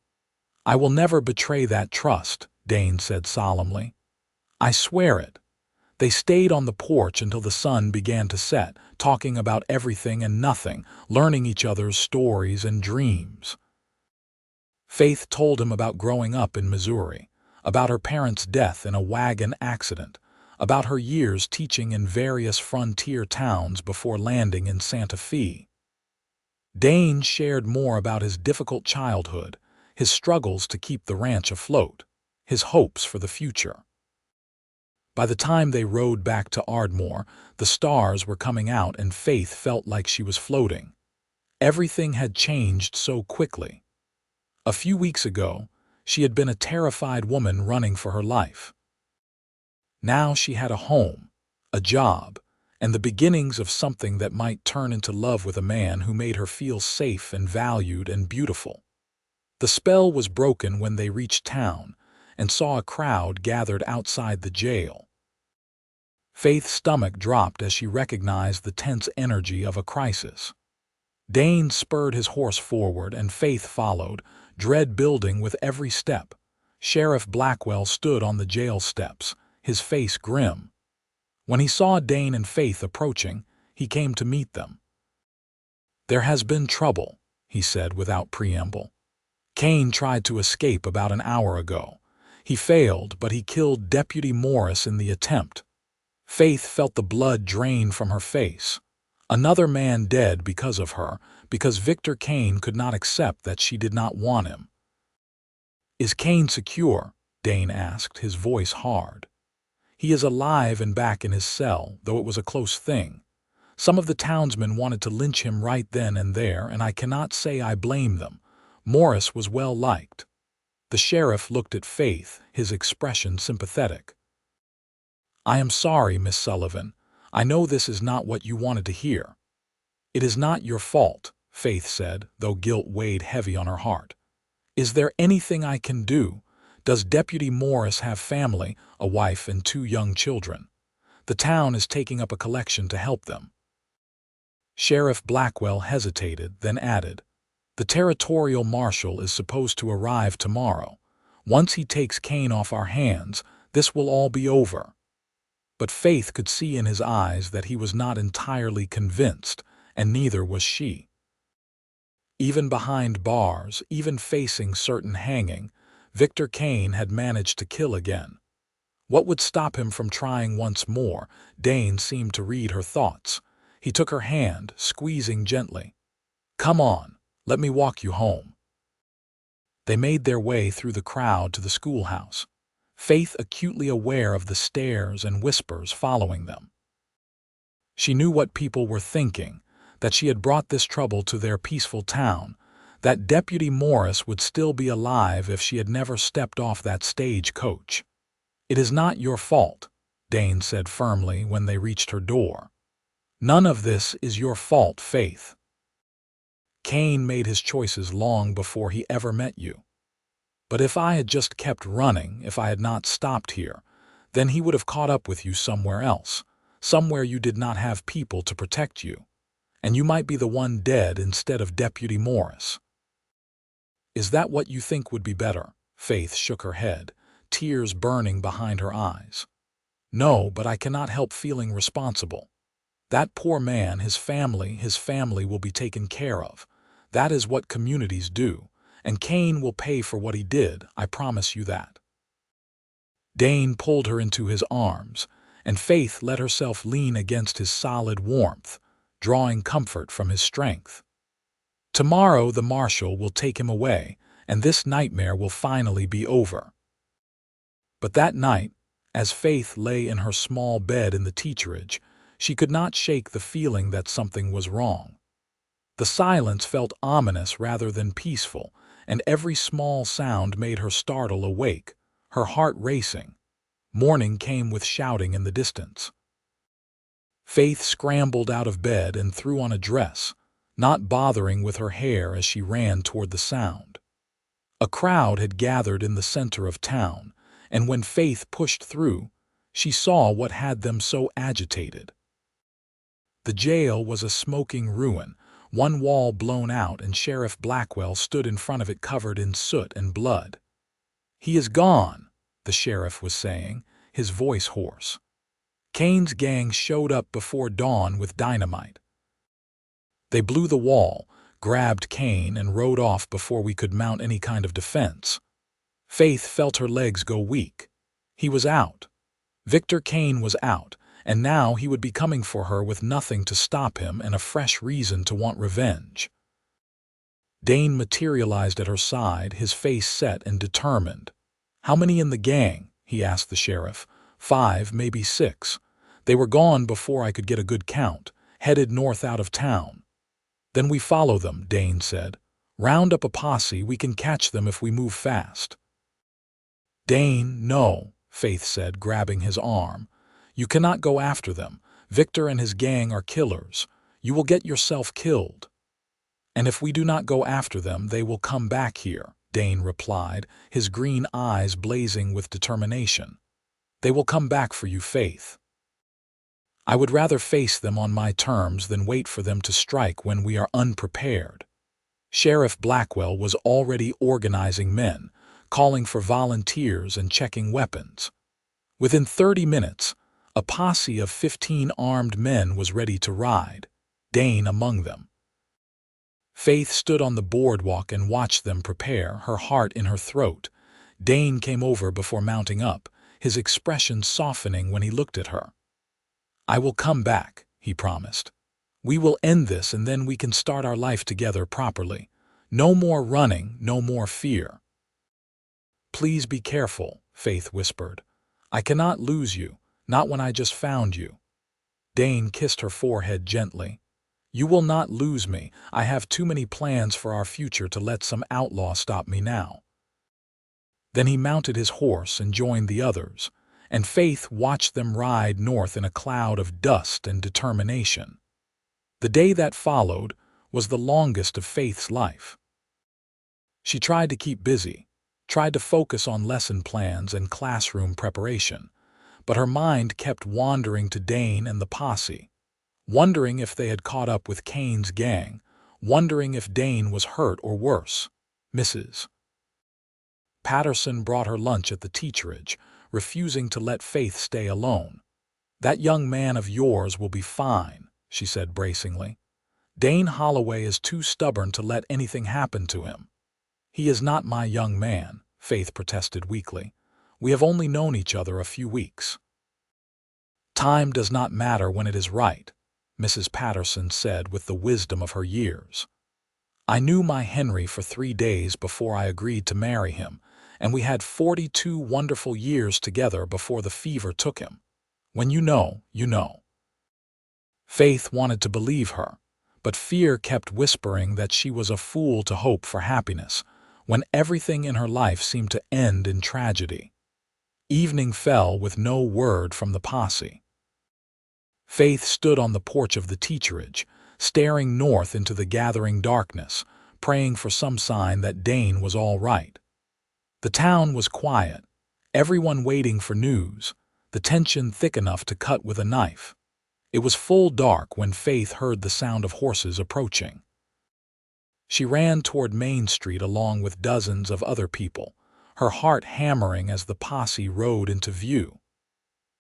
"I will never betray that trust," Dane said solemnly. "I swear it." They stayed on the porch until the sun began to set, talking about everything and nothing, learning each other's stories and dreams. Faith told him about growing up in Missouri, about her parents' death in a wagon accident, about her years teaching in various frontier towns before landing in Santa Fe. Dane shared more about his difficult childhood, his struggles to keep the ranch afloat, his hopes for the future. By the time they rode back to Ardmore, the stars were coming out and Faith felt like she was floating. Everything had changed so quickly. A few weeks ago, she had been a terrified woman running for her life. Now she had a home, a job, and the beginnings of something that might turn into love with a man who made her feel safe and valued and beautiful. The spell was broken when they reached town and saw a crowd gathered outside the jail. Faith's stomach dropped as she recognized the tense energy of a crisis. Dane spurred his horse forward and Faith followed, dread building with every step. Sheriff Blackwell stood on the jail steps, his face grim. When he saw Dane and Faith approaching, he came to meet them. "There has been trouble," he said without preamble. "Kane tried to escape about an hour ago. He failed, but he killed Deputy Morris in the attempt." Faith felt the blood drain from her face. Another man dead because of her, because Victor Kane could not accept that she did not want him. "Is Kane secure?" Dane asked, his voice hard. "He is alive and back in his cell, though it was a close thing. Some of the townsmen wanted to lynch him right then and there, and I cannot say I blame them. Morris was well liked." The sheriff looked at Faith, his expression sympathetic. "I am sorry, Miss Sullivan. I know this is not what you wanted to hear." "It is not your fault," Faith said, though guilt weighed heavy on her heart. "Is there anything I can do? Does Deputy Morris have family, a wife and 2 young children? The town is taking up a collection to help them." Sheriff Blackwell hesitated, then added, "The territorial marshal is supposed to arrive tomorrow. Once he takes Kane off our hands, this will all be over." But Faith could see in his eyes that he was not entirely convinced, and neither was she. Even behind bars, even facing certain hanging, Victor Kane had managed to kill again. What would stop him from trying once more? Dane seemed to read her thoughts. He took her hand, squeezing gently. "Come on, let me walk you home." They made their way through the crowd to the schoolhouse, Faith acutely aware of the stares and whispers following them. She knew what people were thinking, that she had brought this trouble to their peaceful town, that Deputy Morris would still be alive if she had never stepped off that stagecoach. "It is not your fault," Dane said firmly when they reached her door. "None of this is your fault, Faith. Kane made his choices long before he ever met you. But if I had just kept running, if I had not stopped here, then he would have caught up with you somewhere else, somewhere you did not have people to protect you, and you might be the one dead instead of Deputy Morris." "Is that what you think would be better?" Faith shook her head, tears burning behind her eyes. "No, but I cannot help feeling responsible. That poor man, his family will be taken care of. That is what communities do. And Kane will pay for what he did, I promise you that." Dane pulled her into his arms, and Faith let herself lean against his solid warmth, drawing comfort from his strength. "Tomorrow the marshal will take him away, and this nightmare will finally be over." But that night, as Faith lay in her small bed in the teacherage, she could not shake the feeling that something was wrong. The silence felt ominous rather than peaceful, and every small sound made her startle awake, her heart racing. Morning came with shouting in the distance. Faith scrambled out of bed and threw on a dress, not bothering with her hair as she ran toward the sound. A crowd had gathered in the center of town, and when Faith pushed through, she saw what had them so agitated. The jail was a smoking ruin, one wall blown out, and Sheriff Blackwell stood in front of it covered in soot and blood. "He is gone," the sheriff was saying, his voice hoarse. "Kane's gang showed up before dawn with dynamite. They blew the wall, grabbed Kane, and rode off before we could mount any kind of defense." Faith felt her legs go weak. He was out. Victor Kane was out, and now he would be coming for her with nothing to stop him and a fresh reason to want revenge. Dane materialized at her side, his face set and determined. "How many in the gang?" he asked the sheriff. "5, maybe 6. They were gone before I could get a good count, headed north out of town." "Then we follow them," Dane said. "Round up a posse, we can catch them if we move fast." "Dane, no," Faith said, grabbing his arm. "You cannot go after them. Victor and his gang are killers. You will get yourself killed." "And if we do not go after them, they will come back here," Dane replied, his green eyes blazing with determination. "They will come back for you, Faith. I would rather face them on my terms than wait for them to strike when we are unprepared." Sheriff Blackwell was already organizing men, calling for volunteers and checking weapons. Within 30 minutes, a posse of 15 armed men was ready to ride, Dane among them. Faith stood on the boardwalk and watched them prepare, her heart in her throat. Dane came over before mounting up, his expression softening when he looked at her. "I will come back," he promised. "We will end this, and then we can start our life together properly. No more running, no more fear." "Please be careful," Faith whispered. "I cannot lose you, not when I just found you." Dane kissed her forehead gently. "You will not lose me. I have too many plans for our future to let some outlaw stop me now." Then he mounted his horse and joined the others, and Faith watched them ride north in a cloud of dust and determination. The day that followed was the longest of Faith's life. She tried to keep busy, tried to focus on lesson plans and classroom preparation, but her mind kept wandering to Dane and the posse, wondering if they had caught up with Kane's gang, wondering if Dane was hurt or worse. Mrs. Patterson brought her lunch at the teacherage, refusing to let Faith stay alone. "That young man of yours will be fine," she said bracingly. "Dane Holloway is too stubborn to let anything happen to him." "He is not my young man," Faith protested weakly. "We have only known each other a few weeks." "Time does not matter when it is right," Mrs. Patterson said with the wisdom of her years. "I knew my Henry for 3 days before I agreed to marry him, and we had 42 wonderful years together before the fever took him. When you know, you know." Faith wanted to believe her, but fear kept whispering that she was a fool to hope for happiness, when everything in her life seemed to end in tragedy. Evening fell with no word from the posse. Faith stood on the porch of the teacherage, staring north into the gathering darkness, praying for some sign that Dane was all right. The town was quiet, everyone waiting for news, the tension thick enough to cut with a knife. It was full dark when Faith heard the sound of horses approaching. She ran toward Main Street along with dozens of other people, her heart hammering as the posse rode into view.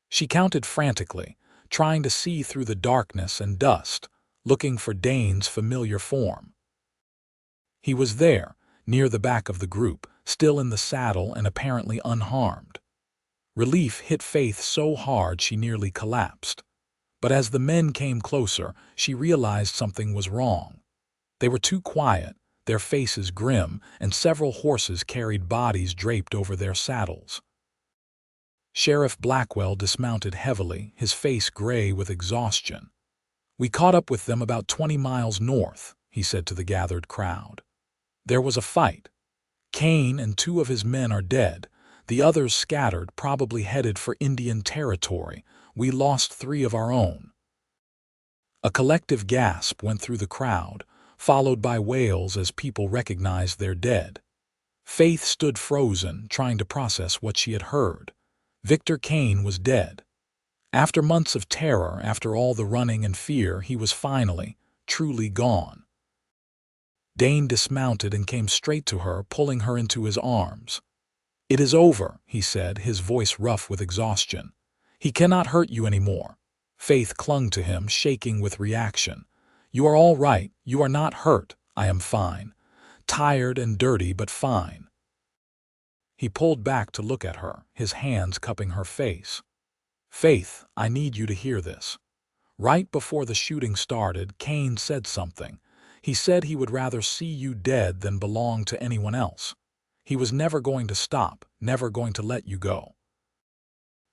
She counted frantically, trying to see through the darkness and dust, looking for Dane's familiar form. He was there, near the back of the group, still in the saddle and apparently unharmed. Relief hit Faith so hard she nearly collapsed. But as the men came closer, she realized something was wrong. They were too quiet, their faces grim, and several horses carried bodies draped over their saddles. Sheriff Blackwell dismounted heavily, his face gray with exhaustion. "We caught up with them about 20 miles north," he said to the gathered crowd. "There was a fight. Kane and 2 of his men are dead. The others scattered, probably headed for Indian territory. We lost 3 of our own." A collective gasp went through the crowd, followed by wails as people recognized their dead. Faith stood frozen, trying to process what she had heard. Victor Kane was dead. After months of terror, after all the running and fear, he was finally, truly gone. Dane dismounted and came straight to her, pulling her into his arms. "It is over," he said, his voice rough with exhaustion. "He cannot hurt you anymore." Faith clung to him, shaking with reaction. "You are all right. You are not hurt. I am fine. Tired and dirty, but fine." He pulled back to look at her, his hands cupping her face. "Faith, I need you to hear this." Right before the shooting started, Kane said something. He said he would rather see you dead than belong to anyone else. He was never going to stop, never going to let you go.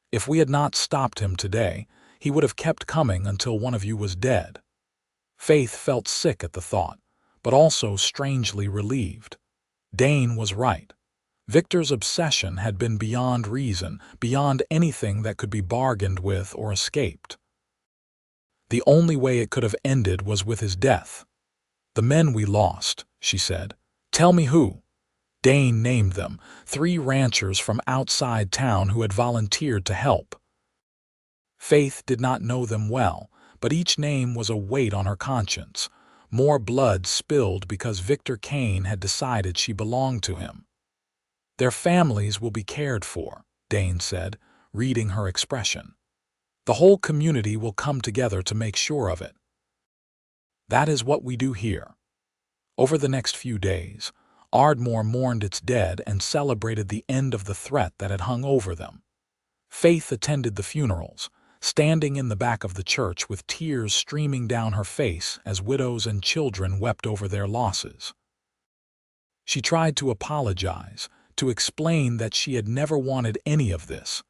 If we had not stopped him today, he would have kept coming until one of you was dead. Faith felt sick at the thought, but also strangely relieved. Dane was right. Victor's obsession had been beyond reason, beyond anything that could be bargained with or escaped. The only way it could have ended was with his death. "The men we lost," she said. "Tell me who." Dane named them, 3 ranchers from outside town who had volunteered to help. Faith did not know them well, but each name was a weight on her conscience. More blood spilled because Victor Kane had decided she belonged to him. "Their families will be cared for," Dane said, reading her expression. "The whole community will come together to make sure of it." That is what we do here. Over the next few days, Ardmore mourned its dead and celebrated the end of the threat that had hung over them. Faith attended the funerals, standing in the back of the church with tears streaming down her face as widows and children wept over their losses. She tried to apologize, to explain that she had never wanted any of this,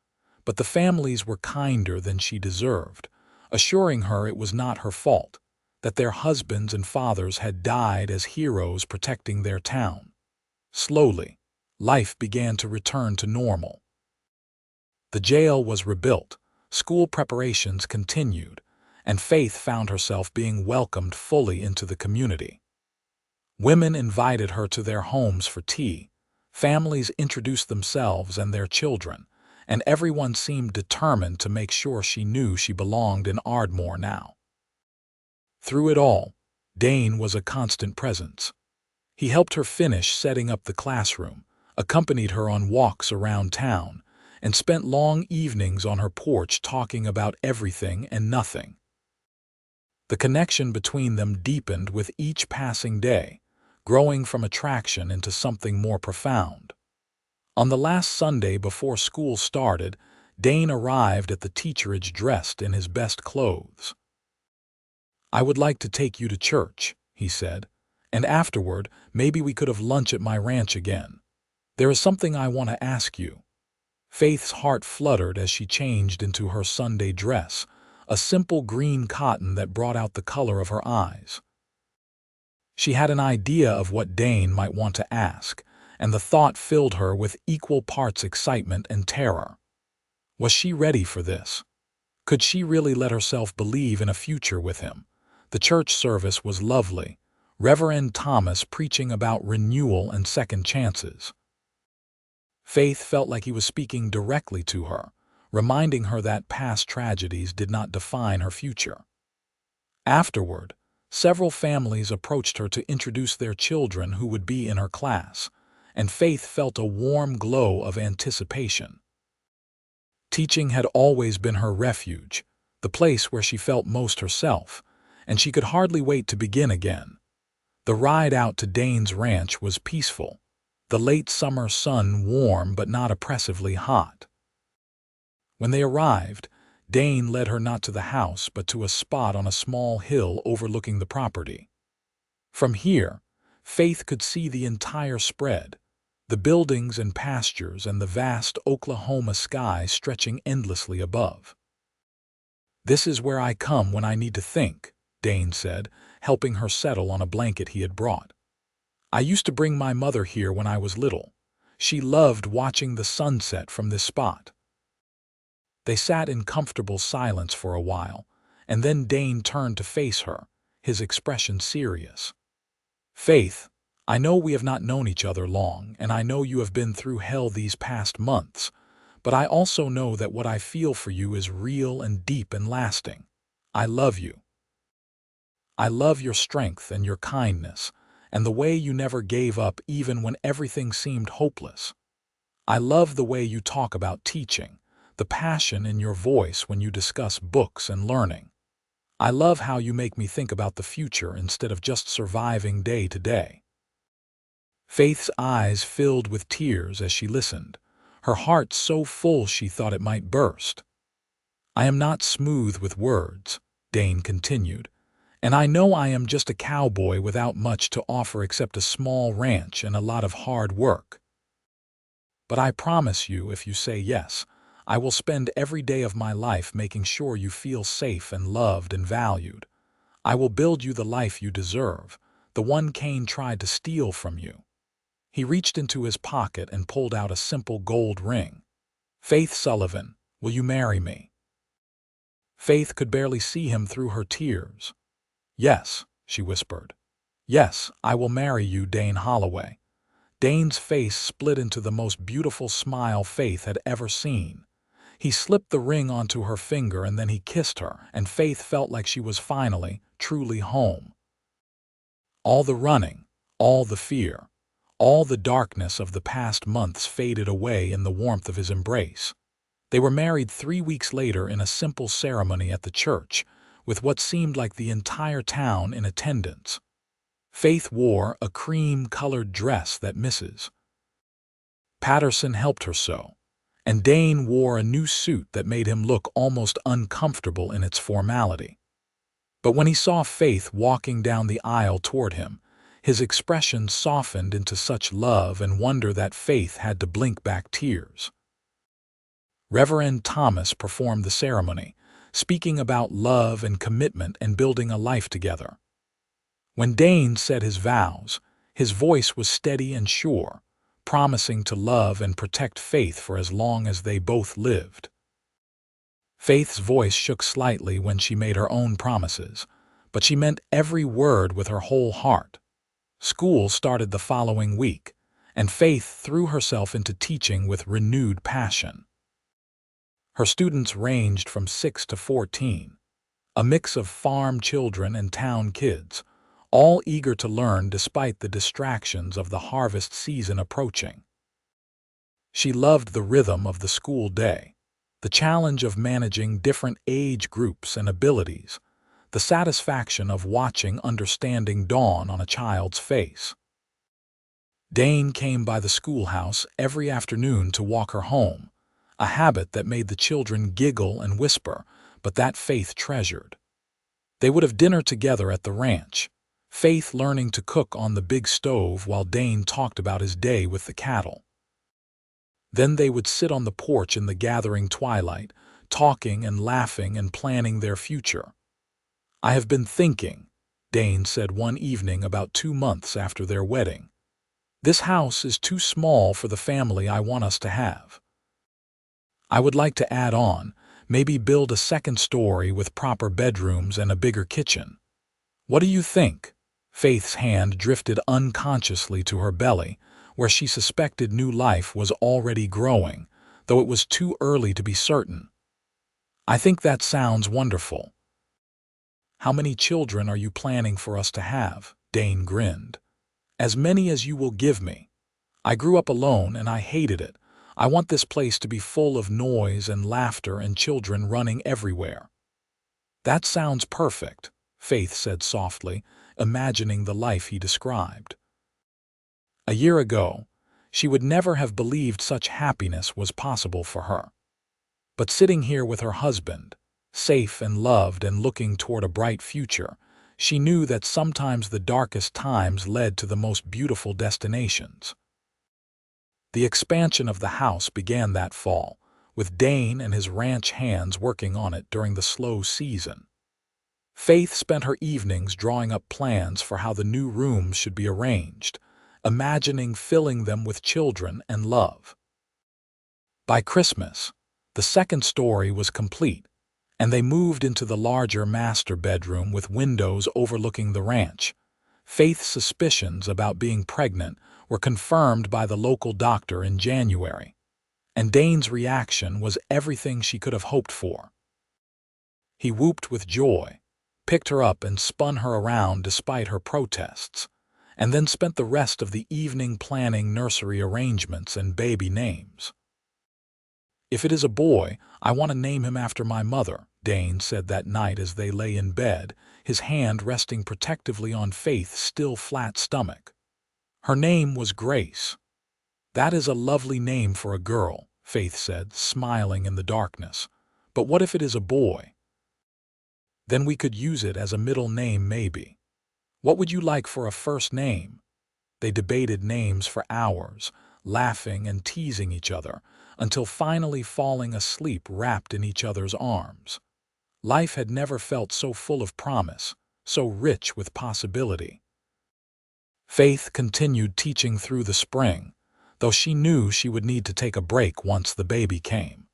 but the families were kinder than she deserved, assuring her it was not her fault, that their husbands and fathers had died as heroes protecting their town. Slowly, life began to return to normal. The jail was rebuilt, school preparations continued, and Faith found herself being welcomed fully into the community. Women invited her to their homes for tea, families introduced themselves and their children, and everyone seemed determined to make sure she knew she belonged in Ardmore now. Through it all, Dane was a constant presence. He helped her finish setting up the classroom, accompanied her on walks around town, and spent long evenings on her porch talking about everything and nothing. The connection between them deepened with each passing day, growing from attraction into something more profound. On the last Sunday before school started, Dane arrived at the teacherage dressed in his best clothes. "I would like to take you to church," he said, "and afterward, maybe we could have lunch at my ranch again. There is something I want to ask you." Faith's heart fluttered as she changed into her Sunday dress, a simple green cotton that brought out the color of her eyes. She had an idea of what Dane might want to ask, and the thought filled her with equal parts excitement and terror. Was she ready for this? Could she really let herself believe in a future with him? The church service was lovely, Reverend Thomas preaching about renewal and second chances. Faith felt like he was speaking directly to her, reminding her that past tragedies did not define her future. Afterward, several families approached her to introduce their children who would be in her class, and Faith felt a warm glow of anticipation. Teaching had always been her refuge, the place where she felt most herself, and she could hardly wait to begin again. The ride out to Dane's ranch was peaceful, the late summer sun warm but not oppressively hot. When they arrived, Dane led her not to the house but to a spot on a small hill overlooking the property. From here, Faith could see the entire spread, the buildings and pastures and the vast Oklahoma sky stretching endlessly above. "This is where I come when I need to think," Dane said, helping her settle on a blanket he had brought. "I used to bring my mother here when I was little. She loved watching the sunset from this spot." They sat in comfortable silence for a while, and then Dane turned to face her, his expression serious. Faith, I know we have not known each other long, and I know you have been through hell these past months, but I also know that what I feel for you is real and deep and lasting. I love you. I love your strength and your kindness, and the way you never gave up even when everything seemed hopeless. I love the way you talk about teaching, the passion in your voice when you discuss books and learning. I love how you make me think about the future instead of just surviving day to day. Faith's eyes filled with tears as she listened, her heart so full she thought it might burst. I am not smooth with words, Dane continued, and I know I am just a cowboy without much to offer except a small ranch and a lot of hard work. But I promise you, if you say yes, I will spend every day of my life making sure you feel safe and loved and valued. I will build you the life you deserve, the one Kane tried to steal from you. He reached into his pocket and pulled out a simple gold ring. Faith Sullivan, will you marry me? Faith could barely see him through her tears. Yes, she whispered. Yes, I will marry you, Dane Holloway. Dane's face split into the most beautiful smile Faith had ever seen. He slipped the ring onto her finger and then he kissed her, and Faith felt like she was finally, truly home. All the running, all the fear, all the darkness of the past months faded away in the warmth of his embrace. They were married 3 weeks later in a simple ceremony at the church, with what seemed like the entire town in attendance. Faith wore a cream-colored dress that Mrs. Patterson helped her sew, and Dane wore a new suit that made him look almost uncomfortable in its formality. But when he saw Faith walking down the aisle toward him, his expression softened into such love and wonder that Faith had to blink back tears. Reverend Thomas performed the ceremony, speaking about love and commitment and building a life together. When Dane said his vows, his voice was steady and sure, promising to love and protect Faith for as long as they both lived. Faith's voice shook slightly when she made her own promises, but she meant every word with her whole heart. School started the following week, and Faith threw herself into teaching with renewed passion. Her students ranged from 6 to 14, a mix of farm children and town kids, all eager to learn despite the distractions of the harvest season approaching. She loved the rhythm of the school day, the challenge of managing different age groups and abilities, the satisfaction of watching understanding dawn on a child's face. Dane came by the schoolhouse every afternoon to walk her home, a habit that made the children giggle and whisper, but that Faith treasured. They would have dinner together at the ranch, Faith learning to cook on the big stove while Dane talked about his day with the cattle. Then they would sit on the porch in the gathering twilight, talking and laughing and planning their future. I have been thinking, Dane said one evening about 2 months after their wedding. This house is too small for the family I want us to have. I would like to add on, maybe build a second story with proper bedrooms and a bigger kitchen. What do you think? Faith's hand drifted unconsciously to her belly, where she suspected new life was already growing, though it was too early to be certain. I think that sounds wonderful. How many children are you planning for us to have? Dane grinned. As many as you will give me. I grew up alone and I hated it. I want this place to be full of noise and laughter and children running everywhere. That sounds perfect, Faith said softly, imagining the life he described. A year ago, she would never have believed such happiness was possible for her. But sitting here with her husband, safe and loved and looking toward a bright future, she knew that sometimes the darkest times led to the most beautiful destinations. The expansion of the house began that fall, with Dane and his ranch hands working on it during the slow season. Faith spent her evenings drawing up plans for how the new rooms should be arranged, imagining filling them with children and love. By Christmas, the second story was complete, and they moved into the larger master bedroom with windows overlooking the ranch. Faith's suspicions about being pregnant were confirmed by the local doctor in January, and Dane's reaction was everything she could have hoped for. He whooped with joy, picked her up and spun her around despite her protests, and then spent the rest of the evening planning nursery arrangements and baby names. "If it is a boy, I want to name him after my mother," Dane said that night as they lay in bed, his hand resting protectively on Faith's still flat stomach. Her name was Grace. "That is a lovely name for a girl," Faith said, smiling in the darkness. "But what if it is a boy?" "Then we could use it as a middle name maybe. What would you like for a first name?" They debated names for hours, laughing and teasing each other, until finally falling asleep wrapped in each other's arms. Life had never felt so full of promise, so rich with possibility. Faith continued teaching through the spring, though she knew she would need to take a break once the baby came.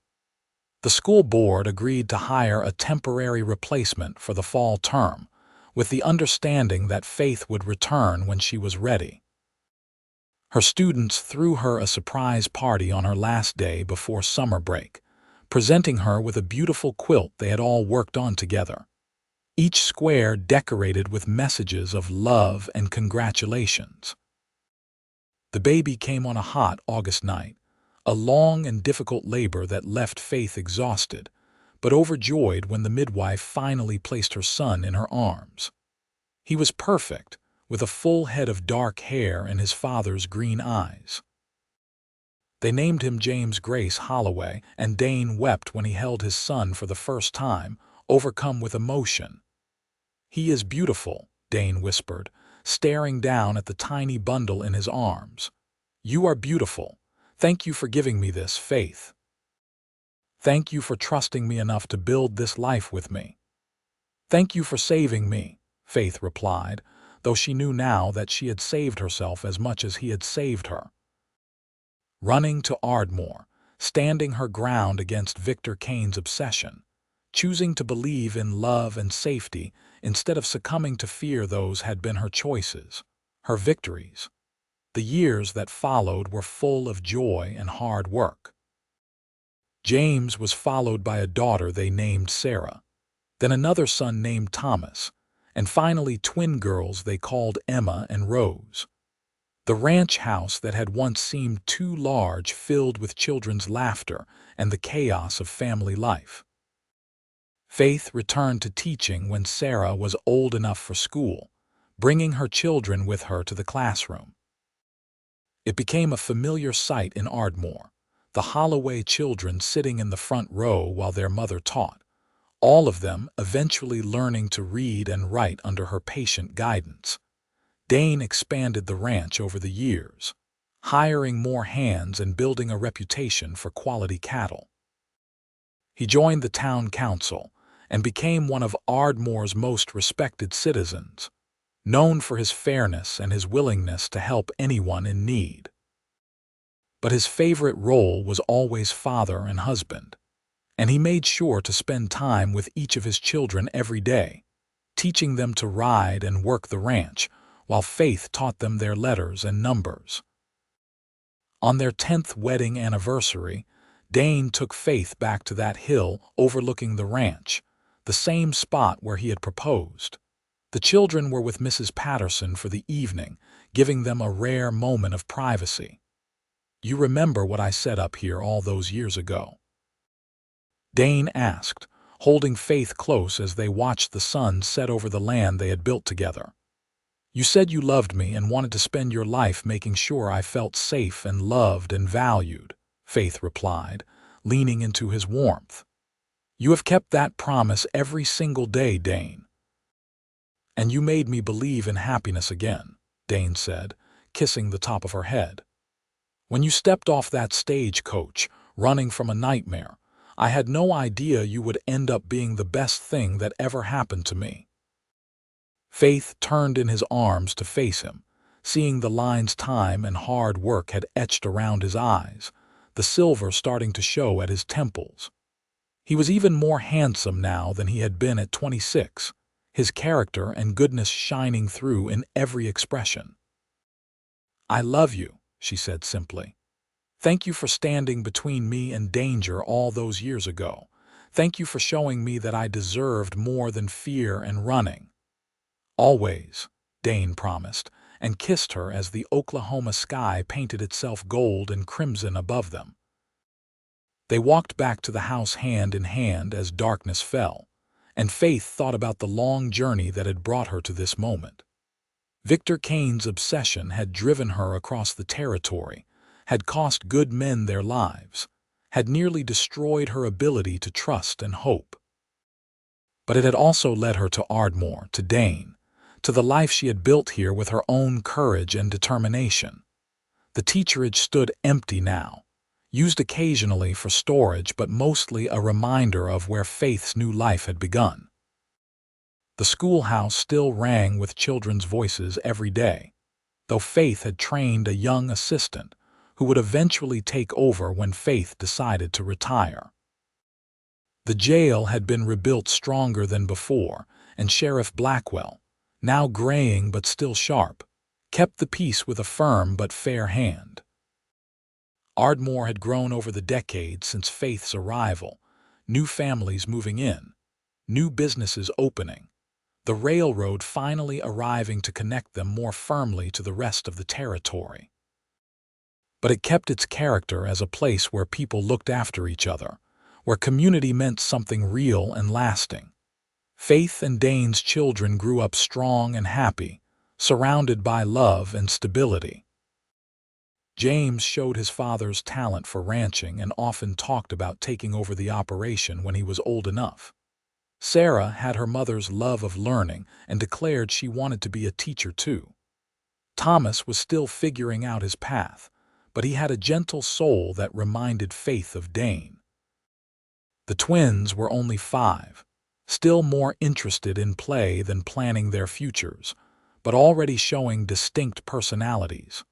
The school board agreed to hire a temporary replacement for the fall term, with the understanding that Faith would return when she was ready. Her students threw her a surprise party on her last day before summer break, presenting her with a beautiful quilt they had all worked on together, each square decorated with messages of love and congratulations. The baby came on a hot August night, a long and difficult labor that left Faith exhausted, but overjoyed when the midwife finally placed her son in her arms. He was perfect, with a full head of dark hair and his father's green eyes. They named him James Grace Holloway, and Dane wept when he held his son for the first time, overcome with emotion. "He is beautiful," Dane whispered, staring down at the tiny bundle in his arms. "You are beautiful. Thank you for giving me this, Faith. Thank you for trusting me enough to build this life with me." "Thank you for saving me," Faith replied, though she knew now that she had saved herself as much as he had saved her. Running to Ardmore, standing her ground against Victor Kane's obsession, choosing to believe in love and safety instead of succumbing to fear, those had been her choices, her victories. The years that followed were full of joy and hard work. James was followed by a daughter they named Sarah, then another son named Thomas, and finally twin girls they called Emma and Rose. The ranch house that had once seemed too large filled with children's laughter and the chaos of family life. Faith returned to teaching when Sarah was old enough for school, bringing her children with her to the classroom. It became a familiar sight in Ardmore, the Holloway children sitting in the front row while their mother taught, all of them eventually learning to read and write under her patient guidance. Dane expanded the ranch over the years, hiring more hands and building a reputation for quality cattle. He joined the town council and became one of Ardmore's most respected citizens, known for his fairness and his willingness to help anyone in need. But his favorite role was always father and husband, and he made sure to spend time with each of his children every day, teaching them to ride and work the ranch, while Faith taught them their letters and numbers. On their 10th wedding anniversary, Dane took Faith back to that hill overlooking the ranch, the same spot where he had proposed. The children were with Mrs. Patterson for the evening, giving them a rare moment of privacy. "You remember what I said up here all those years ago?" Dane asked, holding Faith close as they watched the sun set over the land they had built together. "You said you loved me and wanted to spend your life making sure I felt safe and loved and valued," Faith replied, leaning into his warmth. "You have kept that promise every single day, Dane." "And you made me believe in happiness again," Dane said, kissing the top of her head. "When you stepped off that stagecoach, running from a nightmare, I had no idea you would end up being the best thing that ever happened to me." Faith turned in his arms to face him, seeing the lines time and hard work had etched around his eyes, the silver starting to show at his temples. He was even more handsome now than he had been at 26, his character and goodness shining through in every expression. "I love you," she said simply. "Thank you for standing between me and danger all those years ago. Thank you for showing me that I deserved more than fear and running." "Always," Dane promised, and kissed her as the Oklahoma sky painted itself gold and crimson above them. They walked back to the house hand in hand as darkness fell, and Faith thought about the long journey that had brought her to this moment. Victor Kane's obsession had driven her across the territory, had cost good men their lives, had nearly destroyed her ability to trust and hope. But it had also led her to Ardmore, to Dane, to the life she had built here with her own courage and determination. The teacherage stood empty now, used occasionally for storage but mostly a reminder of where Faith's new life had begun. The schoolhouse still rang with children's voices every day, though Faith had trained a young assistant who would eventually take over when Faith decided to retire. The jail had been rebuilt stronger than before, and Sheriff Blackwell, now graying but still sharp, kept the peace with a firm but fair hand. Ardmore had grown over the decades since Faith's arrival, new families moving in, new businesses opening, the railroad finally arriving to connect them more firmly to the rest of the territory. But it kept its character as a place where people looked after each other, where community meant something real and lasting. Faith and Dane's children grew up strong and happy, surrounded by love and stability. James showed his father's talent for ranching and often talked about taking over the operation when he was old enough. Sarah had her mother's love of learning and declared she wanted to be a teacher too. Thomas was still figuring out his path, but he had a gentle soul that reminded Faith of Dane. The twins were only 5, still more interested in play than planning their futures, but already showing distinct personalities.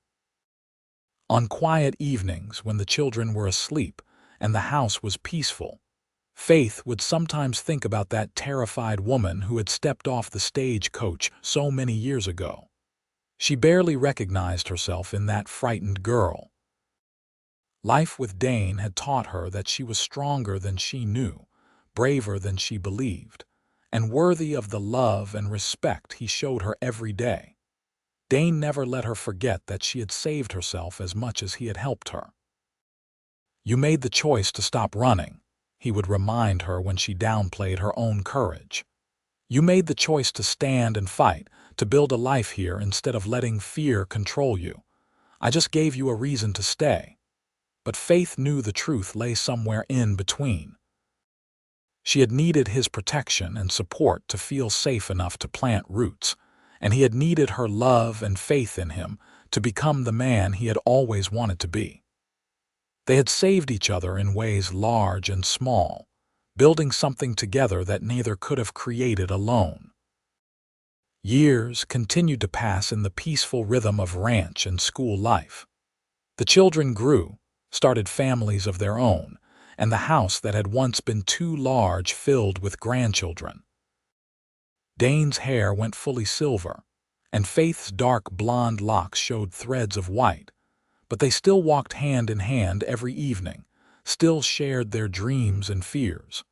On quiet evenings when the children were asleep and the house was peaceful, Faith would sometimes think about that terrified woman who had stepped off the stagecoach so many years ago. She barely recognized herself in that frightened girl. Life with Dane had taught her that she was stronger than she knew, braver than she believed, and worthy of the love and respect he showed her every day. Dane never let her forget that she had saved herself as much as he had helped her. "You made the choice to stop running," he would remind her when she downplayed her own courage. "You made the choice to stand and fight, to build a life here instead of letting fear control you. I just gave you a reason to stay." But Faith knew the truth lay somewhere in between. She had needed his protection and support to feel safe enough to plant roots, and he had needed her love and faith in him to become the man he had always wanted to be. They had saved each other in ways large and small, building something together that neither could have created alone. Years continued to pass in the peaceful rhythm of ranch and school life. The children grew, started families of their own, and the house that had once been too large filled with grandchildren. Dane's hair went fully silver, and Faith's dark blonde locks showed threads of white, but they still walked hand in hand every evening, still shared their dreams and fears,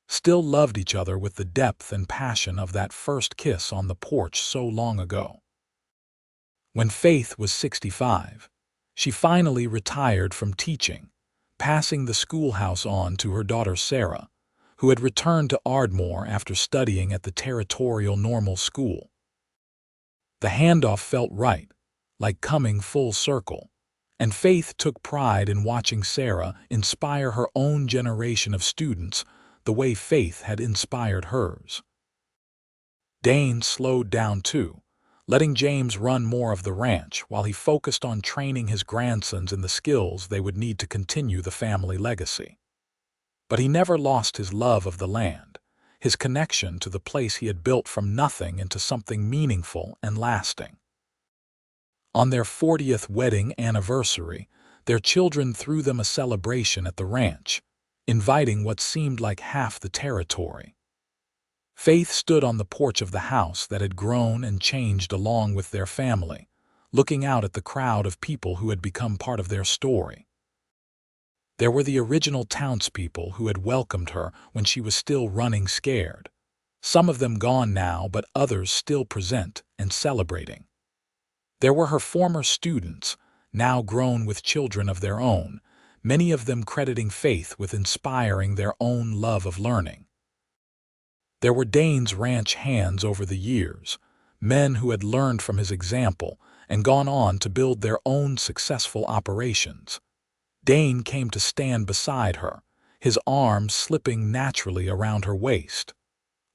still loved each other with the depth and passion of that first kiss on the porch so long ago. When Faith was 65, she finally retired from teaching, passing the schoolhouse on to her daughter Sarah, who had returned to Ardmore after studying at the Territorial Normal School. The handoff felt right, like coming full circle, and Faith took pride in watching Sarah inspire her own generation of students the way Faith had inspired hers. Dane slowed down too, letting James run more of the ranch while he focused on training his grandsons in the skills they would need to continue the family legacy. But he never lost his love of the land, his connection to the place he had built from nothing into something meaningful and lasting. On their 40th wedding anniversary, their children threw them a celebration at the ranch, inviting what seemed like half the territory. Faith stood on the porch of the house that had grown and changed along with their family, looking out at the crowd of people who had become part of their story. There were the original townspeople who had welcomed her when she was still running scared. Some of them gone now, but others still present and celebrating. There were her former students, now grown with children of their own, many of them crediting Faith with inspiring their own love of learning. There were Dane's ranch hands over the years, men who had learned from his example and gone on to build their own successful operations. Dane came to stand beside her, his arms slipping naturally around her waist.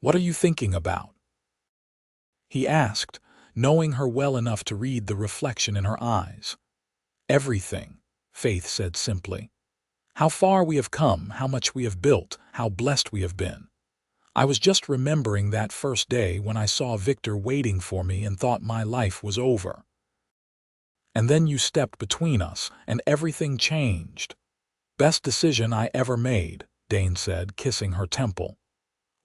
"What are you thinking about?" he asked, knowing her well enough to read the reflection in her eyes. "Everything," Faith said simply. "How far we have come, how much we have built, how blessed we have been. I was just remembering that first day when I saw Victor waiting for me and thought my life was over. And then you stepped between us, and everything changed." "Best decision I ever made," Dane said, kissing her temple.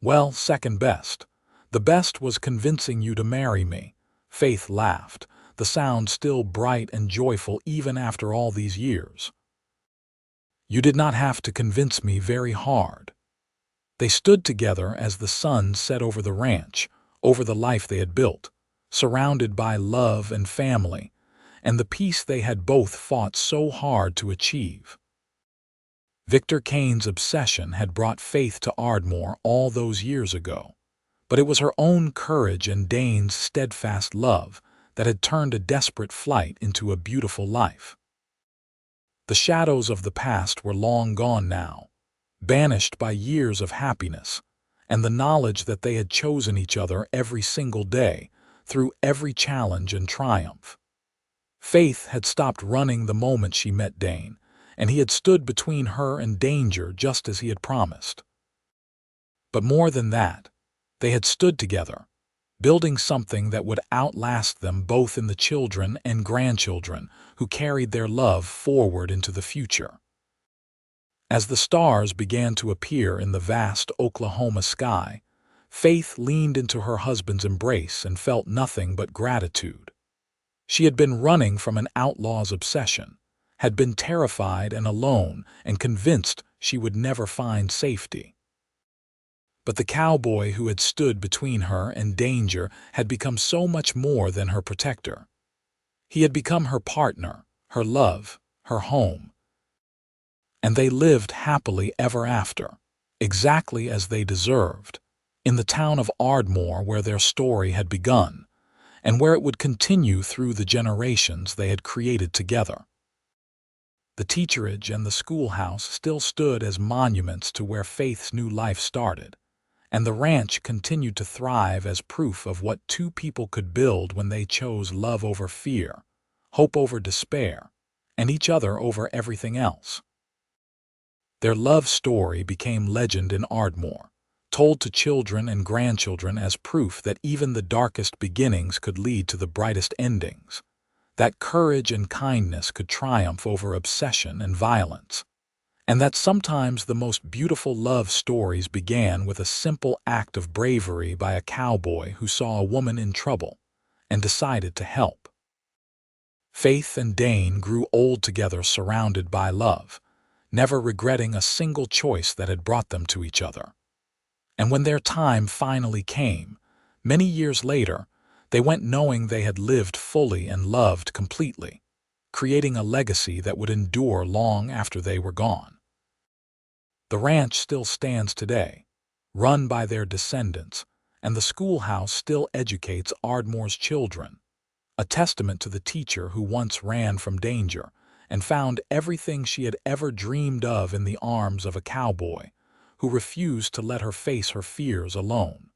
"Well, second best. The best was convincing you to marry me." Faith laughed, the sound still bright and joyful even after all these years. "You did not have to convince me very hard." They stood together as the sun set over the ranch, over the life they had built, surrounded by love and family, and the peace they had both fought so hard to achieve. Victor Kane's obsession had brought Faith to Ardmore all those years ago, but it was her own courage and Dane's steadfast love that had turned a desperate flight into a beautiful life. The shadows of the past were long gone now, banished by years of happiness, and the knowledge that they had chosen each other every single day, through every challenge and triumph. Faith had stopped running the moment she met Dane, and he had stood between her and danger just as he had promised. But more than that, they had stood together, building something that would outlast them both in the children and grandchildren who carried their love forward into the future. As the stars began to appear in the vast Oklahoma sky, Faith leaned into her husband's embrace and felt nothing but gratitude. She had been running from an outlaw's obsession, had been terrified and alone and convinced she would never find safety. But the cowboy who had stood between her and danger had become so much more than her protector. He had become her partner, her love, her home. And they lived happily ever after, exactly as they deserved, in the town of Ardmore where their story had begun, and where it would continue through the generations they had created together. The teacherage and the schoolhouse still stood as monuments to where Faith's new life started, and the ranch continued to thrive as proof of what two people could build when they chose love over fear, hope over despair, and each other over everything else. Their love story became legend in Ardmore, told to children and grandchildren as proof that even the darkest beginnings could lead to the brightest endings, that courage and kindness could triumph over obsession and violence, and that sometimes the most beautiful love stories began with a simple act of bravery by a cowboy who saw a woman in trouble and decided to help. Faith and Dane grew old together, surrounded by love, never regretting a single choice that had brought them to each other. And when their time finally came, many years later, they went knowing they had lived fully and loved completely, creating a legacy that would endure long after they were gone. The ranch still stands today, run by their descendants, and the schoolhouse still educates Ardmore's children, a testament to the teacher who once ran from danger and found everything she had ever dreamed of in the arms of a cowboy who refused to let her face her fears alone.